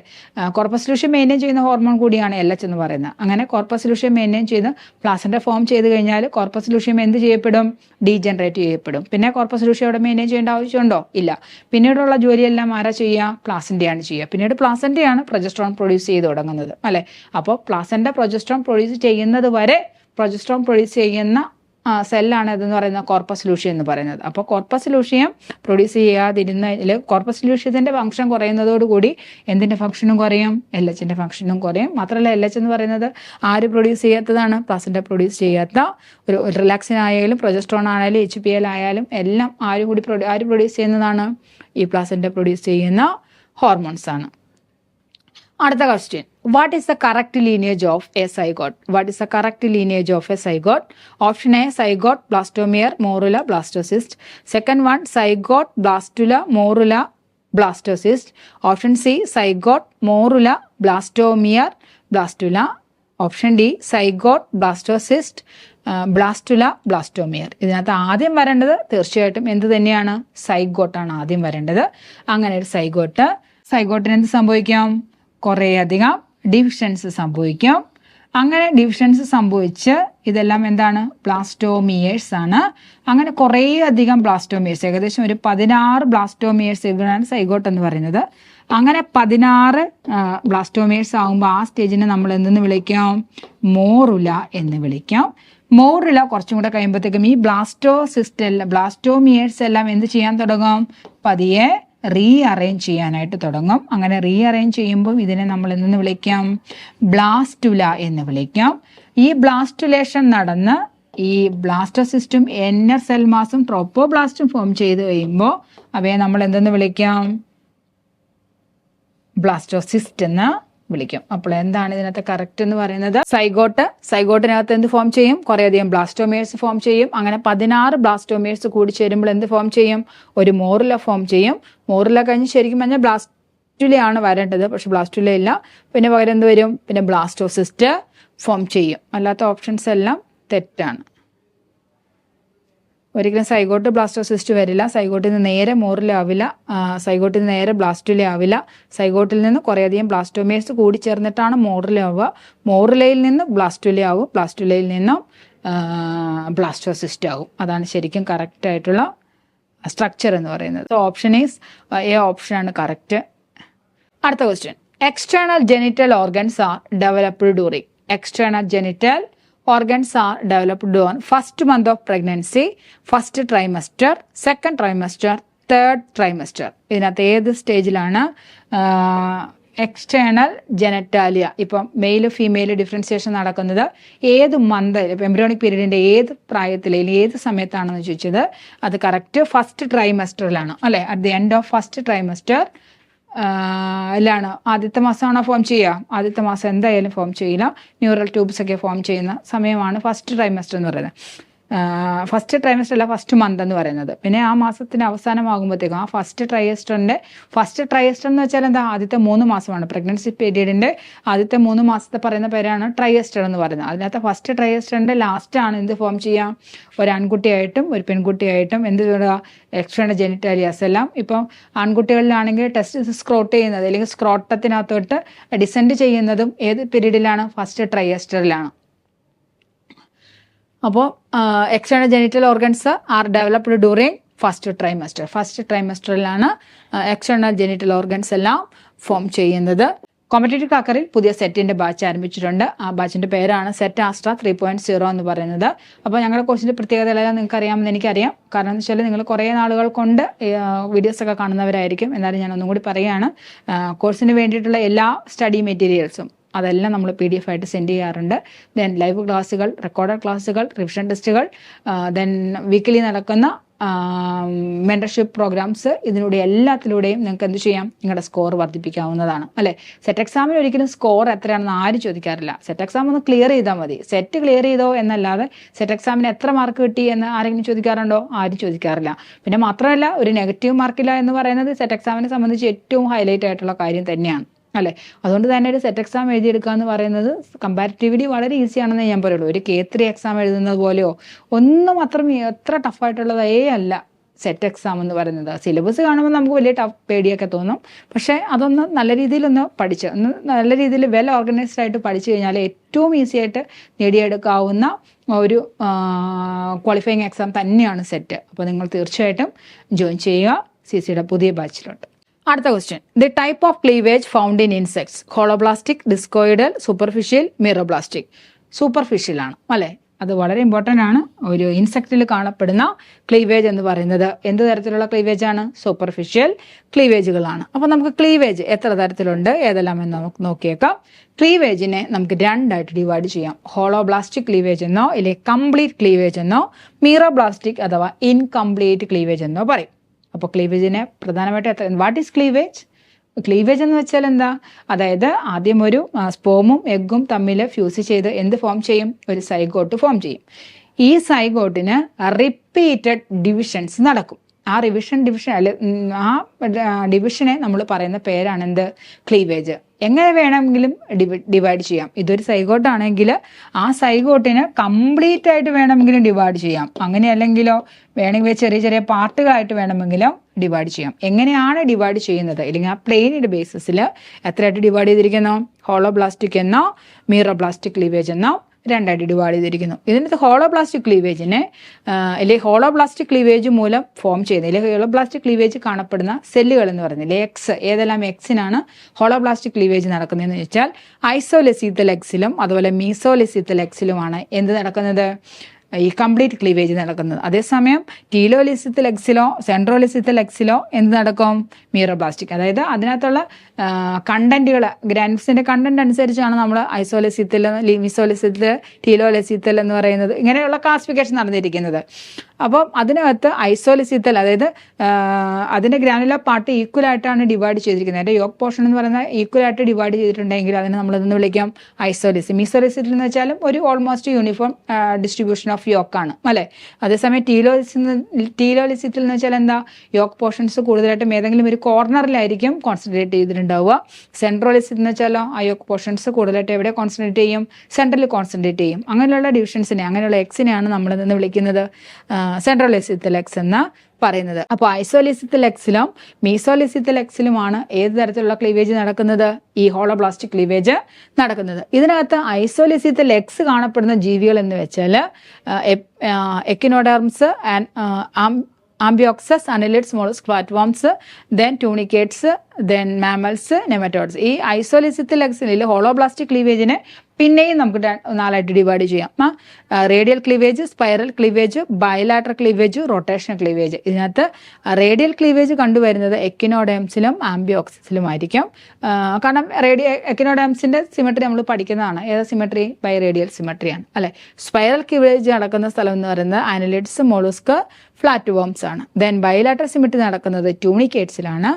കോർപ്പസ് ലൂഷ്യം മെയിൻറ്റെയിൻ ചെയ്യുന്ന ഹോർമോൺ കൂടിയാണ് LH എന്ന് പറയുന്നത്. അങ്ങനെ കോർപ്പസ് ലൂഷ്യം മെയിൻറ്റെയിൻ ചെയ്ത് പ്ലാസന്റ ഫോം ചെയ്ത് കഴിഞ്ഞാൽ കോർപ്പസ് ലൂഷ്യം എന്ത് ചെയ്യപ്പെടും? ഡീജനറേറ്റ് ചെയ്യപ്പെടും. പിന്നെ കോർപ്പസ് ലൂഷ്യം അവിടെ മെയിൻറ്റെയിൻ ചെയ്യേണ്ട ആവശ്യമുണ്ടോ? ഇല്ല. പിന്നീടുള്ള ജോലിയെല്ലാം ആരാ ചെയ്യുക? പ്ലാസന്റയാണ് ചെയ്യുക. പിന്നീട് പ്ലാസന്റയാണ് പ്രൊജസ്ട്രോൺ പ്രൊഡ്യൂസ് ചെയ്ത് തുടങ്ങുന്നത് അല്ലേ. അപ്പോൾ പ്ലാസന്റ പ്രൊജസ്ട്രോൺ പ്രൊഡ്യൂസ് ചെയ്യുന്നത് വരെ പ്രൊജസ്ട്രോൺ പ്രൊഡ്യൂസ് ചെയ്യുന്ന സെല്ലാണ് ഇതെന്ന് പറയുന്നത് കോർപ്പസ് ലൂഷ്യം എന്ന് പറയുന്നത്. അപ്പോൾ കോർപ്പസ് ലൂഷ്യം പ്രൊഡ്യൂസ് ചെയ്യാതിരുന്നതിൽ കോർപ്പസ് ലൂഷ്യത്തിൻ്റെ ഫംഗ്ഷൻ കുറയുന്നതോടുകൂടി എന്തിൻ്റെ ഫംഗ്ഷനും കുറയും? LHന്റെ ഫംഗ്ഷനും കുറയും. മാത്രമല്ല LH എന്ന് പറയുന്നത് ആര് പ്രൊഡ്യൂസ് ചെയ്യാത്തതാണ്? പ്ലാസന്റ പ്രൊഡ്യൂസ് ചെയ്യാത്ത ഒരു റിലാക്സിൻ ആയാലും പ്രൊജസ്ട്രോൺ ആയാലും HBL ആയാലും എല്ലാം ആര് പ്രൊഡ്യൂസ് ചെയ്യുന്നതാണ്? ഈ പ്ലാസന്റ പ്രൊഡ്യൂസ് ചെയ്യുന്ന ഹോർമോൺസ് ആണ്. അടുത്ത question, what is the correct lineage of A zygote? What is the correct lineage of A zygote? Option A zygote, blastomere, morula, blastocyst. Second one zygote, blastula, morula, blastocyst. Option C zygote, morula, blastomere, blastula. Option D zygote, blastocyst, blastula, blastomere. ഇതിനകത്ത് ആദ്യം വരേണ്ടത് തീർച്ചയായിട്ടും എന്ത് തന്നെയാണ്? സൈഗോട്ടാണ് ആദ്യം വരേണ്ടത്. അങ്ങനെ ഒരു സൈഗോട്ടിന് എന്ത് സംഭവിക്കാം? കുറേയധികം ഡിവിഷൻസ് സംഭവിക്കും. അങ്ങനെ ഡിവിഷൻസ് സംഭവിച്ച് ഇതെല്ലാം എന്താണ്? ബ്ലാസ്റ്റോമിയേഴ്സ് ആണ്. അങ്ങനെ കുറേയധികം ബ്ലാസ്റ്റോമിയേഴ്സ്, ഏകദേശം ഒരു 16 ബ്ലാസ്റ്റോമിയേഴ്സ് ഇവിടെയാണ് സൈഗോട്ട് എന്ന് പറയുന്നത്. അങ്ങനെ 16 ബ്ലാസ്റ്റോമിയേഴ്സ് ആകുമ്പോൾ ആ സ്റ്റേജിനെ നമ്മൾ എന്തെന്ന് വിളിക്കാം? മോറുല എന്ന് വിളിക്കാം. മോറുല കുറച്ചും കൂടെ കഴിയുമ്പോഴത്തേക്കും ഈ ബ്ലാസ്റ്റോമിയേഴ്സ് എല്ലാം എന്ത് ചെയ്യാൻ തുടങ്ങും? പതിയെ റീഅറേഞ്ച് ചെയ്യാനായിട്ട് തുടങ്ങും. അങ്ങനെ റീഅറേഞ്ച് ചെയ്യുമ്പോൾ ഇതിനെ നമ്മൾ എന്തെന്ന് വിളിക്കാം? ബ്ലാസ്റ്റുല എന്ന് വിളിക്കാം. ഈ ബ്ലാസ്റ്റുലേഷൻ നടന്ന് ഈ ബ്ലാസ്റ്റോസിസ്റ്റും എന്നർ സെൽ മാസും ട്രോപ്പോബ്ലാസ്റ്റും ഫോം ചെയ്ത് കഴിയുമ്പോൾ അവയെ നമ്മൾ എന്തെന്ന് വിളിക്കാം? ബ്ലാസ്റ്റോസിസ്റ്റ് എന്ന് വിളിക്കും. അപ്പോൾ എന്താണ് ഇതിനകത്ത് കറക്റ്റ് എന്ന് പറയുന്നത്? സൈഗോട്ടിനകത്ത് എന്ത് ഫോം ചെയ്യും? കുറേയധികം ബ്ലാസ്റ്റോമിയേഴ്സ് ഫോം ചെയ്യും. അങ്ങനെ 16 ബ്ലാസ്റ്റോമിയേഴ്സ് കൂടി ചേരുമ്പോൾ എന്ത് ഫോം ചെയ്യും? ഒരു മോറുല ഫോം ചെയ്യും. മോറുല കഴിഞ്ഞ് ശരിക്കും പറഞ്ഞാൽ ബ്ലാസ്റ്റുലയാണ് വരേണ്ടത്, പക്ഷെ ബ്ലാസ്റ്റുല ഇല്ല. പിന്നെ പകരം എന്ത് വരും? പിന്നെ ബ്ലാസ്റ്റോസിസ്റ്റ് ഫോം ചെയ്യും. അല്ലാത്ത ഓപ്ഷൻസ് എല്ലാം തെറ്റാണ്. ഒരിക്കലും സൈഗോട്ട് ബ്ലാസ്റ്റോസിസ്റ്റ് വരില്ല. സൈഗോട്ടിൽ നിന്ന് നേരെ മോറുല ആവില്ല. സൈഗോട്ടിൽ നിന്ന് നേരെ ബ്ലാസ്റ്റുല ആവില്ല. സൈഗോട്ടിൽ നിന്ന് കുറേയധികം ബ്ലാസ്റ്റോമിയേഴ്സ് കൂടി ചേർന്നിട്ടാണ് മോറുല ആവുക. മോറുലയിൽ നിന്ന് ബ്ലാസ്റ്റുല ആവും. ബ്ലാസ്റ്റുലയിൽ നിന്നും ബ്ലാസ്റ്റോസിസ്റ്റ് ആവും. അതാണ് ശരിക്കും കറക്റ്റ് ആയിട്ടുള്ള സ്ട്രക്ചർ എന്ന് പറയുന്നത്. സോ ഓപ്ഷൻ ഈസ് എ ഓപ്ഷനാണ് കറക്റ്റ്. അടുത്ത question, external genital organs are developed during. External genital organs are developed during first month of pregnancy, first trimester, second trimester, third trimester. ഇതിനകത്ത് ഏത് സ്റ്റേജിലാണ് എക്സ്റ്റേണൽ ജെനറ്റാലിയ ഇപ്പം male female differentiation നടക്കുന്നത്? ഏത് month, ഇപ്പം embryonic പീരീഡിൻ്റെ ഏത് പ്രായത്തിൽ ഏത് സമയത്താണെന്ന് ചോദിച്ചത്? അത് കറക്റ്റ് ഫസ്റ്റ് ട്രൈമസ്റ്ററിലാണ് അല്ലേ. At the end of first trimester ാണ് ആദ്യത്തെ മാസമാണോ ഫോം ചെയ്യുക? ആദ്യത്തെ മാസം എന്തായാലും ഫോം ചെയ്യില്ല. ന്യൂറൽ ട്യൂബ്സ് ഒക്കെ ഫോം ചെയ്യുന്ന സമയമാണ് ഫസ്റ്റ് ട്രൈമസ്റ്റർ എന്ന് പറയുന്നത്. ഫസ്റ്റ് ട്രൈമസ്റ്റർ അല്ല, ഫസ്റ്റ് മന്ത് എന്ന് പറയുന്നത്. പിന്നെ ആ മാസത്തിന് അവസാനമാകുമ്പോഴത്തേക്കും ആ ഫസ്റ്റ് ട്രൈമസ്റ്റർ എന്ന് വെച്ചാൽ എന്താ? ആദ്യത്തെ 3 മാസമാണ്. പ്രഗ്നൻസി പീരീഡിൻ്റെ ആദ്യത്തെ 3 മാസത്തെ പറയുന്ന പേരാണ് ട്രൈമസ്റ്റർ എന്ന് പറയുന്നത്. അതിനകത്ത് ഫസ്റ്റ് ട്രൈമസ്റ്ററിൻ്റെ ലാസ്റ്റാണ് എന്ത് ഫോം ചെയ്യാം? ഒരു ആൺകുട്ടിയായിട്ടും ഒരു പെൺകുട്ടിയായിട്ടും എന്ത് ചെയ്യുക? എക്സ്റ്റേണൽ ജെനിറ്റാലിയാസ് എല്ലാം. ഇപ്പം ആൺകുട്ടികളിലാണെങ്കിൽ ടെസ്റ്റ് സ്ക്രോട്ട് ചെയ്യുന്നത് അല്ലെങ്കിൽ സ്ക്രോട്ടത്തിനകത്തോട്ട് ഡിസെൻഡ് ചെയ്യുന്നതും ഏത് പീരീഡിലാണ്? ഫസ്റ്റ് ട്രൈമസ്റ്ററിലാണ്. അപ്പോൾ external genital organs are developed during first trimester. First ട്രൈമസ്റ്ററിലാണ് എക്സ്റ്റേണൽ ജെനിറ്റൽ ഓർഗൻസ് എല്ലാം ഫോം ചെയ്യുന്നത്. കോമ്പറ്റേറ്റീവ് ക്രാക്കറിൽ പുതിയ സെറ്റിൻ്റെ ബാച്ച് ആരംഭിച്ചിട്ടുണ്ട്. ആ ബാച്ചിൻ്റെ പേരാണ് സെറ്റ് ആസ്ട്ര 3.0 എന്ന് പറയുന്നത്. അപ്പോൾ ഞങ്ങളുടെ കോഴ്സിൻ്റെ പ്രത്യേകതകളെല്ലാം നിങ്ങൾക്ക് അറിയാമെന്ന് എനിക്കറിയാം. കാരണം എന്ന് വെച്ചാൽ നിങ്ങൾ കുറേ നാളുകൾ കൊണ്ട് വീഡിയോസൊക്കെ കാണുന്നവരായിരിക്കും. എന്നാലും ഞാൻ ഒന്നും കൂടി പറയുകയാണ്, കോഴ്സിന് വേണ്ടിയിട്ടുള്ള എല്ലാ സ്റ്റഡി മെറ്റീരിയൽസും അതെല്ലാം നമ്മൾ PDF ആയിട്ട് സെൻഡ് ചെയ്യാറുണ്ട്. ദെൻ ലൈവ് ക്ലാസ്സുകൾ, റെക്കോർഡഡ് ക്ലാസ്സുകൾ, റിവിഷൻ ടെസ്റ്റുകൾ, ദെൻ വീക്കിലി നടക്കുന്ന മെൻറ്റർഷിപ്പ് പ്രോഗ്രാംസ്, ഇതിലൂടെ എല്ലാത്തിലൂടെയും നിങ്ങൾക്ക് എന്ത് ചെയ്യാം? നിങ്ങളുടെ സ്കോർ വർദ്ധിപ്പിക്കാവുന്നതാണ്, അല്ലേ? സെറ്റ് എക്സാമിന് ഒരിക്കലും സ്കോർ എത്രയാണെന്ന് ആരും ചോദിക്കാറില്ല. സെറ്റ് എക്സാം ഒന്ന് ക്ലിയർ ചെയ്താൽ മതി. സെറ്റ് ക്ലിയർ ചെയ്തോ എന്നല്ലാതെ സെറ്റ് എക്സാമിന് എത്ര മാർക്ക് കിട്ടി എന്ന് ആരെങ്കിലും ചോദിക്കാറുണ്ടോ? ആരും ചോദിക്കാറില്ല. പിന്നെ മാത്രമല്ല, ഒരു നെഗറ്റീവ് മാർക്കില്ല എന്ന് പറയുന്നത് സെറ്റ് എക്സാമിനെ സംബന്ധിച്ച് ഏറ്റവും ഹൈലൈറ്റ് ആയിട്ടുള്ള കാര്യം തന്നെയാണ്, അല്ലേ? അതുകൊണ്ട് തന്നെ ഒരു സെറ്റ് എക്സാം എഴുതിയെടുക്കുക എന്ന് പറയുന്നത് കമ്പാരിറ്റീവ്ലി വളരെ ഈസി ആണെന്ന് ഞാൻ പറയുള്ളൂ. ഒരു K3 എക്സാം എഴുതുന്നത് പോലെയോ ഒന്നും എത്ര ടഫായിട്ടുള്ളതേ അല്ല സെറ്റ് എക്സാം എന്ന് പറയുന്നത്. സിലബസ് കാണുമ്പോൾ നമുക്ക് വലിയ പേടിയൊക്കെ തോന്നും. പക്ഷേ അതൊന്ന് നല്ല രീതിയിലൊന്ന് നല്ല രീതിയിൽ വെൽ ഓർഗനൈസ്ഡ് ആയിട്ട് പഠിച്ചു കഴിഞ്ഞാൽ ഏറ്റവും ഈസി ആയിട്ട് നേടിയെടുക്കാവുന്ന ഒരു ക്വാളിഫയിങ് എക്സാം തന്നെയാണ് സെറ്റ്. അപ്പോൾ നിങ്ങൾ തീർച്ചയായിട്ടും ജോയിൻ ചെയ്യുക CCയുടെ പുതിയ ബാച്ചിലോട്ട്. അടുത്ത question, the type of cleavage found in insects: holoblastic, discoidal, superficial, meroblastic. Superficial ആണ്, അല്ലേ? അത് വളരെ ഇമ്പോർട്ടൻ്റ് ആണ്. ഒരു ഇൻസെക്റ്റിൽ കാണപ്പെടുന്ന ക്ലീവേജ് എന്ന് പറയുന്നത് എന്ത് തരത്തിലുള്ള ക്ലീവേജ് ആണ്? സൂപ്പർഫിഷ്യൽ ക്ലീവേജുകളാണ്. അപ്പോൾ നമുക്ക് ക്ലീവേജ് എത്ര തരത്തിലുണ്ട്, ഏതെല്ലാം എന്ന് നമുക്ക് നോക്കിയേക്കാം. ക്ലീവേജിനെ നമുക്ക് 2 ആയിട്ട് ഡിവൈഡ് ചെയ്യാം. ഹോളോബ്ലാസ്റ്റിക് ക്ലീവേജ് എന്നോ അല്ലെങ്കിൽ കംപ്ലീറ്റ് ക്ലീവേജ് എന്നോ മിറോബ്ലാസ്റ്റിക് അഥവാ ഇൻകംപ്ലീറ്റ് ക്ലീവേജ് എന്നോ പറയും. അപ്പോൾ ക്ലീവേജിനെ പ്രധാനമായിട്ട് വാട്ട് ഈസ് ക്ലീവേജ്? ക്ലീവേജ് എന്ന് വെച്ചാൽ എന്താ? അതായത് ആദ്യം ഒരു സ്പോമും എഗ്ഗും തമ്മിൽ ഫ്യൂസ് ചെയ്ത് എന്ത് ഫോം ചെയ്യും? ഒരു സൈഗോട്ട് ഫോം ചെയ്യും. ഈ സൈഗോട്ടിന് റിപ്പീറ്റഡ് ഡിവിഷൻസ് നടക്കും. ആ ഡിവിഷനെ നമ്മൾ പറയുന്ന പേരാണ് എന്ത്? ക്ലീവേജ്. എങ്ങനെ വേണമെങ്കിലും ഡിവൈഡ് ചെയ്യാം. ഇതൊരു സൈഗോട്ടാണെങ്കിൽ ആ സൈഗോട്ടിന് കംപ്ലീറ്റ് ആയിട്ട് വേണമെങ്കിലും ഡിവൈഡ് ചെയ്യാം. അങ്ങനെയല്ലെങ്കിലോ വേണമെങ്കിൽ ചെറിയ ചെറിയ പാർട്ടുകളായിട്ട് വേണമെങ്കിലും ഡിവൈഡ് ചെയ്യാം. എങ്ങനെയാണ് ഡിവൈഡ് ചെയ്യുന്നത്? അല്ലെങ്കിൽ ആ പ്ലെയിനിൻ്റെ ബേസിസിൽ എത്രയായിട്ട് ഡിവൈഡ് ചെയ്തിരിക്കുന്നു? ഹോളോബ്ലാസ്റ്റിക് എന്നോ മിറോബ്ലാസ്റ്റിക് ക്ലീവേജ് എന്നോ 2 ആയിട്ട് ഡിവൈഡ് ചെയ്തിരിക്കുന്നു. ഇതിനകത്ത് ഹോളോബ്ലാസ്റ്റിക് ക്ലീവേജിനെ അല്ലെങ്കിൽ ഹോളോബ്ലാസ്റ്റിക് ക്ലീവേജ് മൂലം ഫോം ചെയ്യുന്നത് അല്ലെങ്കിൽ ഹോളോബ്ലാസ്റ്റിക് ക്ലീവേജ് കാണപ്പെടുന്ന സെല്ലുകൾ എന്ന് പറയുന്നത് എക്സ്, ഏതെല്ലാം എക്സിനാണ് ഹോളോബ്ലാസ്റ്റിക് ക്ലീവേജ് നടക്കുന്നതെന്ന് വെച്ചാൽ ഐസോലെസിത്തൽ എക്സിലും അതുപോലെ മീസോലെസിത്തൽ എക്സിലുമാണ് എന്ത് നടക്കുന്നത്? ഈ കംപ്ലീറ്റ് ക്ലീവേജ് നടക്കുന്നത്. അതേസമയം ടീലോലിസിത്തൽ എക്സിലോ സെൻട്രോലിസിത്തൽ എക്സിലോ എന്ത് നടക്കും? മിറോബ്ലാസ്റ്റിക്. അതായത് അതിനകത്തുള്ള കണ്ടന്റുകൾ, ഗ്രാനുക്സിന്റെ കണ്ടന്റ് അനുസരിച്ചാണ് നമ്മൾ ഐസോലെസിത്തൽ, മിസോലെസിത്തൽ, ടീലോലെസിത്തൽ എന്ന് പറയുന്നത് ഇങ്ങനെയുള്ള ക്ലാസിഫിക്കേഷൻ നടന്നിരിക്കുന്നത്. അപ്പം അതിനകത്ത് ഐസോലെസിത്തൽ, അതായത് അതിന്റെ ഗ്രാനുലർ പാർട്ട് ഈക്വൽ ആയിട്ടാണ് ഡിവൈഡ് ചെയ്തിരിക്കുന്നത്. അതിന്റെ യോക്ക് പോർഷൻ എന്ന് പറയുന്നത് ഈക്വൽ ആയിട്ട് ഡിവൈഡ് ചെയ്തിട്ടുണ്ടെങ്കിൽ അതിനെ നമ്മളെന്ന് വിളിക്കാം ഐസോലെസിസ്. മിസോലെസിത്തൽ എന്ന് വെച്ചാലും ഒരു ഓൾമോസ്റ്റ് യൂണിഫോം ഡിസ്ട്രിബ്യൂഷൻ ഓഫ് യോക്കാണ്, അല്ലേ? അതേസമയം ടീലോലിസിത്തൽ എന്ന് വെച്ചാൽ എന്താ? യോക്ക് പോർഷൻസ് കൂടുതലായിട്ടും ഏതെങ്കിലും ഒരു കോർണറിലായിരിക്കും കോൺസെൻട്രേറ്റ് ചെയ്തിട്ടുണ്ടാവുക. സെൻട്രോലിസിത്തൽ എന്ന് വെച്ചാലോ ആ യോക്ക് പോർഷൻസ് കൂടുതലായിട്ട് എവിടെ കോൺസെൻട്രേറ്റ് ചെയ്യും? സെൻട്രലിൽ കോൺസെൻട്രേറ്റ് ചെയ്യും. അങ്ങനെയുള്ള ഡിവിഷൻസിനെ, അങ്ങനെയുള്ള എക്സിനെയാണ് നമ്മൾ ഇന്ന് വിളിക്കുന്നത് സെൻട്രോലിസിത്തൽ എക്സ് എന്ന് പറയുന്നത്. അപ്പോൾ ഐസോലിസിത്തൽ എക്സിലും മീസോലിസിത്തൽ എക്സിലുമാണ് ഏത് തരത്തിലുള്ള ക്ലീവേജ് നടക്കുന്നത്? ഈ ഹോളോബ്ലാസ്റ്റിക് ക്ലീവേജ് നടക്കുന്നത്. ഇതിനകത്ത് ഐസോലിസിത്തൽ എക്സ് കാണപ്പെടുന്ന ജീവികൾ എന്ന് വെച്ചാൽ echinoderms and amphioxus, annelids, mollusc, platforms, then tunicates, then mammals, nematodes. ഈ ഐസോലിസിത്തൽ എക്സിൽ ഹോളോബ്ലാസ്റ്റിക് ക്ലീവേജിനെ പിന്നെയും നമുക്ക് 4 ആയിട്ട് ഡിവൈഡ് ചെയ്യാം. Radial cleavage, spiral cleavage, bilateral cleavage, rotational cleavage. ഇതിനകത്ത് റേഡിയൽ ക്ലീവേജ് കണ്ടുവരുന്നത് എക്കിനോഡേംസിലും ആംബിയോക്സിലും ആയിരിക്കും. കാരണം എക്കിനോഡേംസിന്റെ സിമെട്രി നമ്മൾ പഠിക്കുന്നതാണ്. ഏത് സിമെട്രി? ബൈ റേഡിയൽ സിമെട്രിയാണ്, അല്ലെ? സ്പൈറൽ ക്ലീവേജ് നടക്കുന്ന സ്ഥലം എന്ന് പറയുന്നത് അനലിഡ്സ്, മോളുസ്ക്, ഫ്ലാറ്റ് വോംസ് ആണ്. ദെൻ ബൈലാറ്ററൽ സിമെട്രി നടക്കുന്നത് ട്യൂണിക്കേറ്റ്സിലാണ്.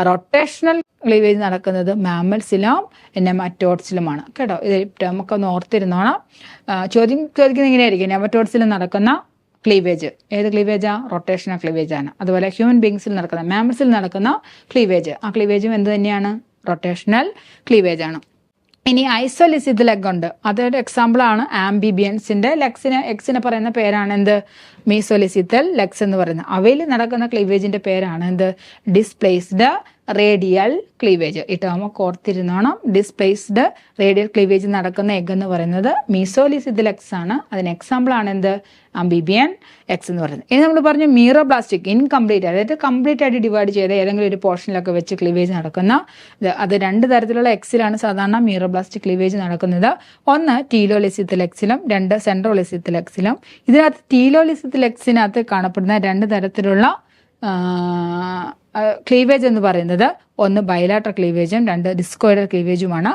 റൊട്ടേഷണൽ ക്ലീവേജ് നടക്കുന്നത് മാമ്മൽസിലും നെമറ്റോഡ്സിലുമാണ്. കേട്ടോ, ഇത് നമുക്കൊന്ന് ഓർത്തിരുന്നോണം. ചോദിക്കുന്നത് ഇങ്ങനെയായിരിക്കും, നെമറ്റോഡ്സിലും നടക്കുന്ന ക്ലീവേജ് ഏത് ക്ലീവേജാ? റൊട്ടേഷണൽ ക്ലീവേജ് ആണ്. അതുപോലെ ഹ്യൂമൻ ബീങ്സിൽ നടക്കുന്ന, മാമ്മൽസിൽ നടക്കുന്ന ക്ലീവേജ്, ആ ക്ലീവേജും എന്ത് തന്നെയാണ്? റൊട്ടേഷണൽ ക്ലീവേജ് ആണ്. ഇനി ഐസോലിസിത് ലെഗ് ഉണ്ട്, അതൊരു എക്സാമ്പിളാണ് ആംബിബിയൻസിന്റെ എക്സിനെ പറയുന്ന പേരാണ് എന്ത്? മീസോലിസിത്തൽ ലെഗ്സ് എന്ന് പറയുന്നത്. അവയിൽ നടക്കുന്ന ക്ലീവേജിന്റെ പേരാണ് എന്ത്? Displaced radial cleavage. ഈ ടേം ഒക്കെ ഓർത്തിരുന്നോണം. ഡിസ്പ്ലേസ്ഡ് റേഡിയൽ ക്ലീവേജ് നടക്കുന്ന എഗ് എന്ന് പറയുന്നത് മീസോലിസിത്തൽ എക്സ് ആണ്. അതിന് എക്സാമ്പിൾ ആണ് എന്ത്? ആംബിബിയൻ എക്സ് എന്ന് പറയുന്നത്. ഇനി നമ്മൾ പറഞ്ഞു മീറോബ്ലാസ്റ്റിക് ഇൻകംപ്ലീറ്റ്, അതായത് കംപ്ലീറ്റ് ആയിട്ട് ഡിവൈഡ് ചെയ്ത് ഏതെങ്കിലും ഒരു പോർഷനിലൊക്കെ വെച്ച് ക്ലീവേജ് നടക്കുന്ന അത് 2 തരത്തിലുള്ള എക്സിലാണ് സാധാരണ മീറോബ്ലാസ്റ്റിക് ക്ലീവേജ് നടക്കുന്നത്. ഒന്ന് ടീലോലിസിത്തൽ എക്സിലും 2 സെൻട്രോലിസിത്തൽ എക്സിലും. ഇതിനകത്ത് ടീലോലിസിത്തൽ എക്സിനകത്ത് കാണപ്പെടുന്ന 2 തരത്തിലുള്ള ക്ലീവേജ് എന്ന് പറയുന്നത് ഒന്ന് ബൈലാറ്ററൽ ക്ലീവേജും 2 ഡിസ്കോയിഡൽ ക്ലീവേജുമാണ്.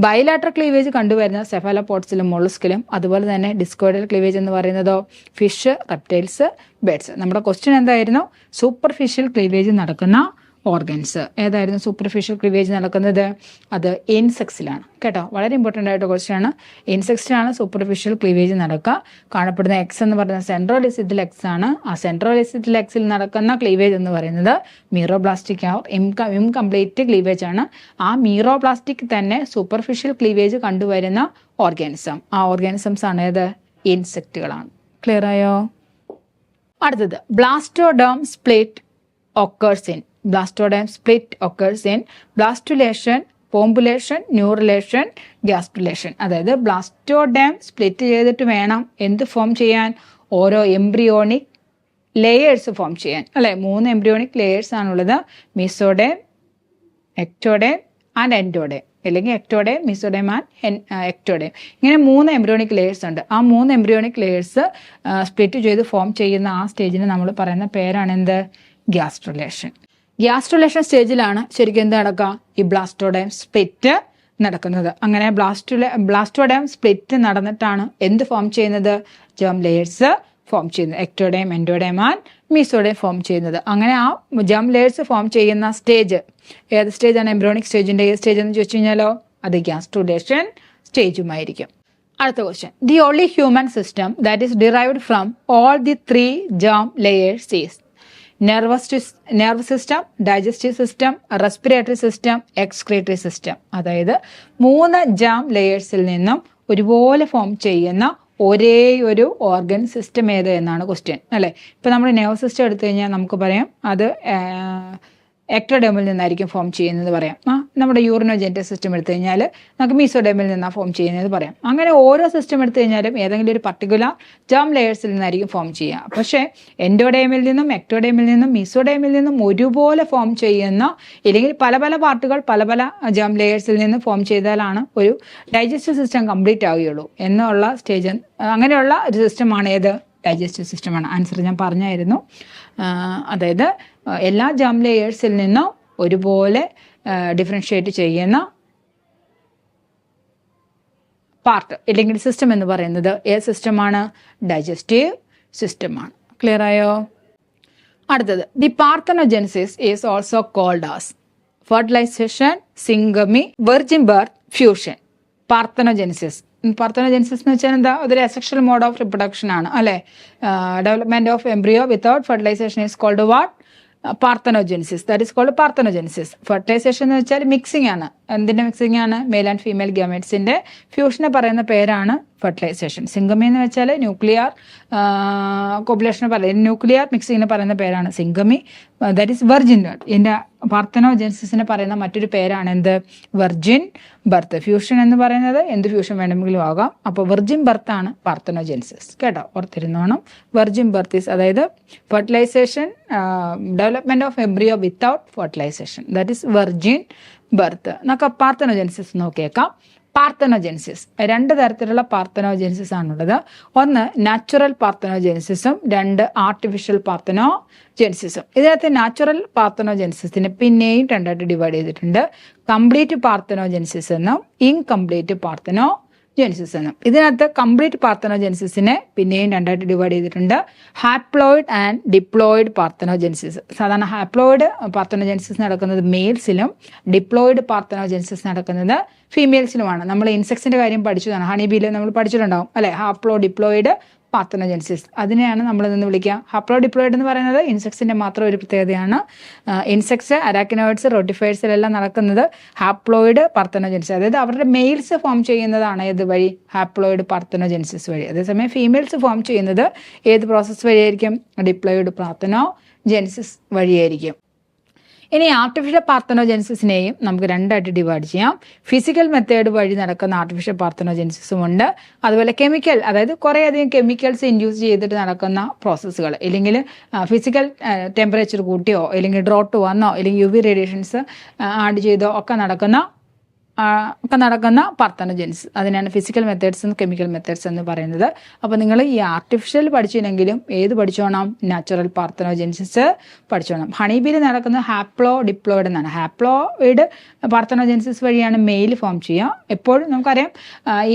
ബൈലാറ്ററൽ ക്ലീവേജ് കണ്ടുവരുന്ന സെഫാലോപോഡ്സിലും മൊളുസ്കിലും. അതുപോലെ തന്നെ ഡിസ്കോയിഡൽ ക്ലീവേജ് എന്ന് പറയുന്നതോ ഫിഷ്, റെപ്റ്റൈൽസ്, ബേഡ്സ്. നമ്മുടെ ക്വസ്റ്റ്യൻ എന്തായിരുന്നു? സൂപ്പർഫിഷ്യൽ ക്ലീവേജ് നടക്കുന്ന ഓർഗൻസ് ഏതായിരുന്നു? സൂപ്പർഫിഷ്യൽ ക്ലീവേജ് നടക്കുന്നത് അത് ഇൻസെക്ട്സിലാണ്. കേട്ടോ, വളരെ ഇമ്പോർട്ടൻ്റ് ആയിട്ട് ക്വസ്റ്റ്യൻ ആണ്. ഇൻസെക്ട്സിലാണ് സൂപ്പർഫിഷ്യൽ ക്ലീവേജ് നടക്കുക. കാണപ്പെടുന്ന എക്സ് എന്ന് പറയുന്നത് സെൻട്രോലിസിത്തൽ എക്സ് ആണ്. ആ സെൻട്രോലിസിത്തൽ എക്സിൽ നടക്കുന്ന ക്ലീവേജ് എന്ന് പറയുന്നത് മീറോബ്ലാസ്റ്റിക് ഇൻകംപ്ലീറ്റ് ക്ലീവേജ് ആണ്. ആ മീറോബ്ലാസ്റ്റിക് തന്നെ സൂപ്പർഫിഷ്യൽ ക്ലീവേജ് കണ്ടുവരുന്ന ഓർഗാനിസം. ആ ഓർഗാനിസംസ് ആണ് ഏത്? ഇൻസെക്റ്റുകളാണ്. ക്ലിയർ ആയോ? അടുത്തത് blastoderm split occurs in. Blastoderm split occurs in blastulation, population, neurulation, gastrulation. അതായത് ബ്ലാസ്റ്റോഡേം സ്പ്ലിറ്റ് ചെയ്തിട്ട് വേണം എന്ത് ഫോം ചെയ്യാൻ? ഓരോ എംബ്രിയോണിക് ലെയേഴ്സ് ഫോം ചെയ്യാൻ, അല്ലെ? 3 എംബ്രിയോണിക് ലെയേഴ്സ് ആണുള്ളത്. മീസോഡേം, എക്ടോഡേം ആൻഡ് എൻഡോഡേം, അല്ലെങ്കിൽ എക്ടോഡേം, മീസോഡേം ആൻഡ് എക്ടോഡേം. ഇങ്ങനെ 3 എംബ്രിയോണിക് ലെയേഴ്സ് ഉണ്ട്. ആ 3 എംബ്രിയോണിക് ലെയേഴ്സ് സ്പ്ലിറ്റ് ചെയ്ത് ഫോം ചെയ്യുന്ന ആ സ്റ്റേജിന് നമ്മൾ പറയുന്ന പേരാണ് എന്ത്? ഗ്യാസ്ട്രുലേഷൻ. ഗ്യാസ്ട്രുലേഷൻ സ്റ്റേജിലാണ് ശരിക്കും എന്ത് നടക്കുക? ഈ ബ്ലാസ്റ്റോഡേം സ്പ്ലിറ്റ് നടക്കുന്നത്. അങ്ങനെ ബ്ലാസ്റ്റോഡേം സ്പ്ലിറ്റ് നടന്നിട്ടാണ് എന്ത് ഫോം ചെയ്യുന്നത്? ജേം ലെയേഴ്സ് ഫോം ചെയ്യുന്നത്. Ectoderm, endoderm and mesoderm form ചെയ്യുന്നത്. അങ്ങനെ ആ ജേം ലെയേഴ്സ് ഫോം ചെയ്യുന്ന സ്റ്റേജ് ഏത് സ്റ്റേജാണ്? എംബ്രിയോണിക് സ്റ്റേജിന്റെ ഏത് സ്റ്റേജ് എന്ന് ചോദിച്ചു കഴിഞ്ഞാലോ അത് ഗ്യാസ്ട്രുലേഷൻ സ്റ്റേജുമായിരിക്കും. അടുത്ത question, the only human system that is derived from all the 3 germ layers is nervous system, digestive system, respiratory system, excretory system. അതായത് 3 ജേം ലെയേഴ്സിൽ നിന്നും ഒരുപോലെ ഫോം ചെയ്യുന്ന ഒരേ ഒരു ഓർഗൻ സിസ്റ്റം ഏത് എന്നാണ് ക്വസ്റ്റ്യൻ, അല്ലേ? ഇപ്പം നമ്മൾ നെർവസ് സിസ്റ്റം എടുത്തു കഴിഞ്ഞാൽ നമുക്ക് പറയാം അത് എക്ടോഡേമിൽ നിന്നായിരിക്കും ഫോം ചെയ്യുന്നത് പറയാം. നമ്മുടെ യൂറിനോജെനിറ്റൽ സിസ്റ്റം എടുത്തു കഴിഞ്ഞാൽ നമുക്ക് മീസോഡേമിൽ നിന്നാണ് ഫോം ചെയ്യുന്നത് പറയാം. അങ്ങനെ ഓരോ സിസ്റ്റം എടുത്തു കഴിഞ്ഞാലും ഏതെങ്കിലും ഒരു പർട്ടിക്കുലർ ജേം ലെയേഴ്സിൽ നിന്നായിരിക്കും ഫോം ചെയ്യുക. പക്ഷേ എൻഡോഡേമിൽ നിന്നും എക്ടോഡേമിൽ നിന്നും മീസോഡേമിൽ നിന്നും ഒരുപോലെ ഫോം ചെയ്യുന്ന, ഇല്ലെങ്കിൽ പല പല പാർട്ടുകൾ പല പല ജേം ലെയേഴ്സിൽ നിന്ന് ഫോം ചെയ്താലാണ് ഒരു ഡൈജസ്റ്റീവ് സിസ്റ്റം കംപ്ലീറ്റ് ആവുകയുള്ളൂ എന്നുള്ള സ്റ്റേജ്. അങ്ങനെയുള്ള ഒരു സിസ്റ്റമാണ് ഏത്? ഡൈജസ്റ്റീവ് സിസ്റ്റമാണ്. ആൻസർ ഞാൻ പറഞ്ഞായിരുന്നു. അതായത് എല്ലാ ജേം ലെയേഴ്സിൽ നിന്നും ഒരുപോലെ ഡിഫറൻഷിയേറ്റ് ചെയ്യുന്ന പാർട്ട് അല്ലെങ്കിൽ സിസ്റ്റം എന്ന് പറയുന്നത് ഏത് സിസ്റ്റമാണ്? ഡൈജസ്റ്റീവ് സിസ്റ്റമാണ്. ക്ലിയർ ആയോ? അടുത്തത്, the parthenogenesis is also called as fertilisation, syngamy, virgin birth, fusion. Parthenogenesis എന്ന് വെച്ചാൽ എന്താ? അതൊരു അസെക്ഷൽ മോഡ് ഓഫ് റിപ്രൊഡക്ഷൻ ആണ്, അല്ലെ? Development of embryo without fertilisation is called what? Parthenogenesis. That is called parthenogenesis. Fertilisation എന്ന് വെച്ചാൽ മിക്സിംഗ് ആണ്. എന്തിന്റെ മിക്സിംഗ് ആണ്? മെയിൽ ആൻഡ് ഫീമെയിൽ ഗാമേറ്റ്സിന്റെ ഫ്യൂഷനെ പറയുന്ന പേരാണ് ഫെർട്ടിലൈസേഷൻ. സിംഗമി എന്ന് വെച്ചാൽ ന്യൂക്ലിയർ കോപ്പുലേഷനെ പറയുന്നത്, ന്യൂക്ലിയർ മിക്സിങ്ങിനെ പറയുന്ന പേരാണ് syngamy. That is virgin birth. ഇതിന്റെ പാർത്തനോജെനിസിസിനെ പറയുന്ന മറ്റൊരു പേരാണ് എന്ത്? Virgin birth. ഫ്യൂഷൻ എന്ന് പറയുന്നത് എന്ത് ഫ്യൂഷൻ വേണമെങ്കിലും ആകാം. അപ്പോൾ വെർജിൻ ബർത്ത് ആണ് പാർത്തനോജെനിസിസ്. കേട്ടോ, ഓർത്തിരുന്നോണം. വെർജിൻ ബർത്ത് ഈസ്, അതായത് fertilisation, development of embryo without fertilisation, that is virgin birth. നമുക്ക് പാർത്തനോജെനിസിസ് നോക്കിയേക്കാം. പാർത്തനോജെനിസിസ് 2 തരത്തിലുള്ള പാർത്തനോജെനിസിസ് ആണുള്ളത്. ഒന്ന് നാച്ചുറൽ പാർത്തനോജെനിസിസും 2 ആർട്ടിഫിഷ്യൽ പാർത്തനോജെനിസിസും. ഇതിനകത്ത് നാച്ചുറൽ പാർത്തനോജെനിസിസിനെ പിന്നെയും 2ആയിട്ട് ഡിവൈഡ് ചെയ്തിട്ടുണ്ട്. കംപ്ലീറ്റ് പാർത്തനോജെനിസിസ് എന്നും ഇൻകംപ്ലീറ്റ് പാർത്തനോജെനിസിസ് ജെനിസിസ് എന്നും. ഇതിനകത്ത് കംപ്ലീറ്റ് പാർത്തനോജെനിസിസിനെ പിന്നെയും രണ്ടായിട്ട് ഡിവൈഡ് ചെയ്തിട്ടുണ്ട്. Haploid and diploid parthenogenesis. സാധാരണ ഹാപ്ലോയിഡ് പാർത്തനോജെനിസിസ് നടക്കുന്നത് മെയിൽസിലും ഡിപ്ലോയിഡ് പാർത്തനോജെനിസിസ് നടക്കുന്നത് ഫീമെയിൽസിലുമാണ്. നമ്മൾ ഇൻസെക്ട്സിന്റെ കാര്യം പഠിച്ചതാണ്, ഹണിബിയിൽ നമ്മൾ പഠിച്ചിട്ടുണ്ടാവും അല്ലെ, ഹാപ്ലോ ഡിപ്ലോയിഡ് പാർത്തനോജെനിസിസ്. അതിനെയാണ് നമ്മൾ നിന്ന് വിളിക്കുക. ഹാപ്ലോ ഡിപ്ലോയിഡ് എന്ന് പറയുന്നത് ഇൻസെക്ട്സിന്റെ മാത്രം ഒരു പ്രത്യേകതയാണ്. ഇൻസെക്ട്സ്, അരാക്കിനോയിഡ്സ്, റോട്ടിഫൈഡ്സിലെല്ലാം നടക്കുന്നത് ഹാപ്ലോയിഡ് പാർത്തനോജെനിസിസ്, അതായത് അവരുടെ മെയിൽസ് ഫോം ചെയ്യുന്നതാണ് ഏത് വഴി, ഹാപ്ലോയിഡ് പാർത്തനോജെനിസിസ് വഴി. അതേസമയം ഫീമെയിൽസ് ഫോം ചെയ്യുന്നത് ഏത് പ്രോസസ്സ് വഴിയായിരിക്കും, ഡിപ്ലോയിഡ് പാർത്തനോജെനിസിസ് വഴിയായിരിക്കും. ഇനി ആർട്ടിഫിഷ്യൽ പാർത്തനോജെനിസിസിനെയും നമുക്ക് രണ്ടായിട്ട് ഡിവൈഡ് ചെയ്യാം. ഫിസിക്കൽ മെത്തേഡ് വഴി നടക്കുന്ന ആർട്ടിഫിഷ്യൽ പാർത്തനോജെനിസിസും ഉണ്ട്. അതുപോലെ കെമിക്കൽ, അതായത് കുറേയധികം കെമിക്കൽസ് ഇൻഡ്യൂസ് ചെയ്തിട്ട് നടക്കുന്ന പ്രോസസ്സുകൾ, ഇല്ലെങ്കിൽ ഫിസിക്കൽ ടെമ്പറേച്ചർ കൂട്ടിയോ അല്ലെങ്കിൽ ഡ്രോട്ട് വന്നോ അല്ലെങ്കിൽ യു വി റേഡിയേഷൻസ് ആഡ് ചെയ്തോ ഒക്കെ നടക്കുന്ന പാർത്തനോജെനിസിസ്, അതിനാണ് ഫിസിക്കൽ മെത്തേഡ്സ് കെമിക്കൽ മെത്തേഡ്സ് എന്ന് പറയുന്നത്. അപ്പോൾ നിങ്ങൾ ഈ ആർട്ടിഫിഷ്യൽ പഠിച്ചില്ലെങ്കിലും ഏത് പഠിച്ചോണം, നാച്ചുറൽ പാർത്തനോജെനിസിസ് പഠിച്ചോണം. ഹണിബിയിൽ നടക്കുന്നത് ഹാപ്ലോ ഡിപ്ലോയിഡ് എന്നാണ്. ഹാപ്ലോയിഡ് പാർത്തനോജെനിസിസ് വഴിയാണ് മെയിൽ ഫോം ചെയ്യുക. എപ്പോഴും നമുക്കറിയാം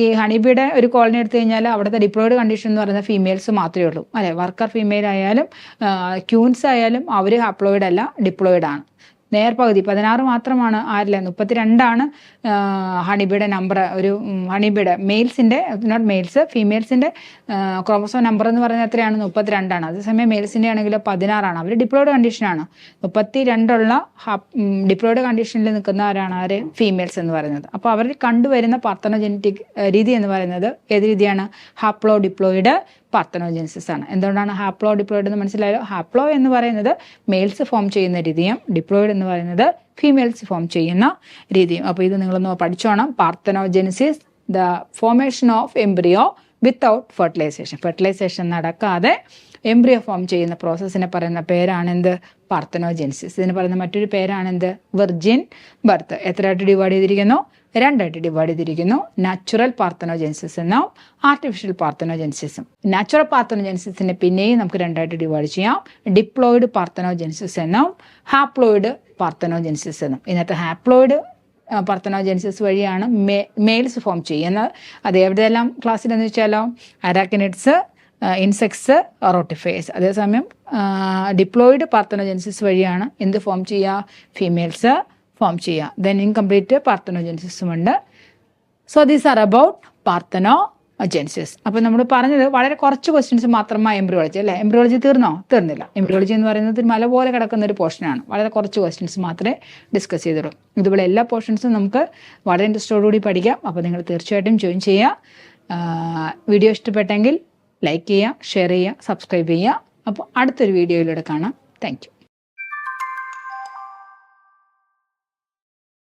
ഈ ഹണിബിയുടെ ഒരു കോളനി എടുത്തു കഴിഞ്ഞാൽ അവിടുത്തെ ഡിപ്ലോയിഡ് കണ്ടീഷൻ എന്ന് പറയുന്നത് ഫീമെയിൽസ് മാത്രമേ ഉള്ളൂ അല്ലെ. വർക്കർ ഫീമെയിൽ ആയാലും ക്യൂൻസ് ആയാലും അവർ ഹാപ്ലോയിഡ് അല്ല, ഡിപ്ലോയിഡ് ആണ്. നേർപകുതി 16 മാത്രമാണ് ആരില്ല, 32 ഹണിബിയുടെ നമ്പർ. ഒരു ഹണിബിയുടെ മെയിൽസിൻ്റെ, നോട്ട് മെയിൽസ്, ഫീമെയിൽസിൻ്റെ ക്രോമസോം നമ്പർ എന്ന് പറയുന്നത് എത്രയാണ്, 32 അതേസമയം മെയിൽസിൻ്റെ ആണെങ്കിൽ 16 അവർ ഡിപ്ലോയിഡ് കണ്ടീഷനാണ്. 32 ഡിപ്ലോയിഡ് കണ്ടീഷനിൽ നിൽക്കുന്നവരാണ് ആര്, ഫീമെയിൽസ് എന്ന് പറയുന്നത്. അപ്പോൾ അവരിൽ കണ്ടുവരുന്ന പാർത്തനോജെനറ്റിക് രീതി എന്ന് പറയുന്നത് ഏത് രീതിയാണ്, ഹാപ്ലോ ഡിപ്ലോയിഡ് പാർത്തനോജെനിസിസ് ആണ്. എന്തുകൊണ്ടാണ് ഹാപ്ലോ ഡിപ്ലോയിഡ് എന്ന് മനസ്സിലായല്ലോ. ഹാപ്ലോ എന്ന് പറയുന്നത് മെയിൽസ് ഫോം ചെയ്യുന്ന രീതിയും ഡിപ്ലോയിഡ് എന്ന് പറയുന്നത് ഫീമെയിൽസ് ഫോം ചെയ്യുന്ന രീതിയും. അപ്പോൾ ഇത് നിങ്ങളൊന്ന് പഠിച്ചോണം. Parthenogenesis, the formation of embryo without fertilisation. Fertilisation നടക്കാതെ എംബ്രിയോ ഫോം ചെയ്യുന്ന പ്രോസസ്സിനെ പറയുന്ന പേരാണെന്ത്, പാർത്തനോജെനിസിസ്. ഇതിന് പറയുന്ന മറ്റൊരു പേരാണെന്ത്, വെർജിൻ ബർത്ത്. എത്രയായിട്ട് ഡിവൈഡ് ചെയ്തിരിക്കുന്നു, രണ്ടായിട്ട് ഡിവൈഡ് ചെയ്തിരിക്കുന്നു. നാച്ചുറൽ പാർത്തനോജെനിസിസ് എന്നും ആർട്ടിഫിഷ്യൽ പാർത്തനോജെനിസിസും. നാച്ചുറൽ പാർത്തനോജെനിസിസിനെ പിന്നെയും നമുക്ക് രണ്ടായിട്ട് ഡിവൈഡ് ചെയ്യാം. ഡിപ്ലോയിഡ് പാർത്തനോജെനിസിസ് എന്നും ഹാപ്ലോയിഡ് പാർത്തനോജെനിസിസ് എന്നും. ഇന്നത്തെ ഹാപ്ലോയിഡ് പാർത്തനോജെനിസിസ് വഴിയാണ് മെയിൽസ് ഫോം ചെയ്യുന്നത്. അത് എവിടെയെല്ലാം ക്ലാസ്സിലെന്ന് വെച്ചാലോ, അരാക്കിനിഡ്സ്, ഇൻസെക്ട്സ്, റോട്ടിഫൈസ്. അതേസമയം ഡിപ്ലോയിഡ് പാർത്തനോജെനിസിസ് വഴിയാണ് എന്ത് ഫോം ചെയ്യുക, ഫീമെയിൽസ് ഫോം ചെയ്യുക. ദെൻ ഇൻകംപ്ലീറ്റ് പാർത്തനോജെനിസിസും ഉണ്ട്. So these are about parthenogenesis. അപ്പോൾ നമ്മൾ പറഞ്ഞത് വളരെ കുറച്ച് ക്വസ്റ്റ്യൻസ് മാത്രമായി എംബ്രിയോളജി അല്ലേ. എംബ്രിയോളജി തീർന്നില്ല. എംബ്രിയോളജി എന്ന് പറയുന്നത് മല പോലെ കിടക്കുന്ന ഒരു പോർഷനാണ്. വളരെ കുറച്ച് ക്വസ്റ്റ്യൻസ് മാത്രമേ ഡിസ്കസ് ചെയ്തുള്ളൂ. ഇതുപോലെ എല്ലാ പോർഷൻസും നമുക്ക് വളരെ ഇൻട്രസ്റ്റോടുകൂടി പഠിക്കാം. അപ്പോൾ നിങ്ങൾ തീർച്ചയായിട്ടും ജോയിൻ ചെയ്യുക. വീഡിയോ ഇഷ്ടപ്പെട്ടെങ്കിൽ ലൈക്ക് ചെയ്യുക, ഷെയർ ചെയ്യുക, സബ്സ്ക്രൈബ് ചെയ്യുക. അപ്പോൾ അടുത്തൊരു വീഡിയോയിലൂടെ കാണാം. Thank you.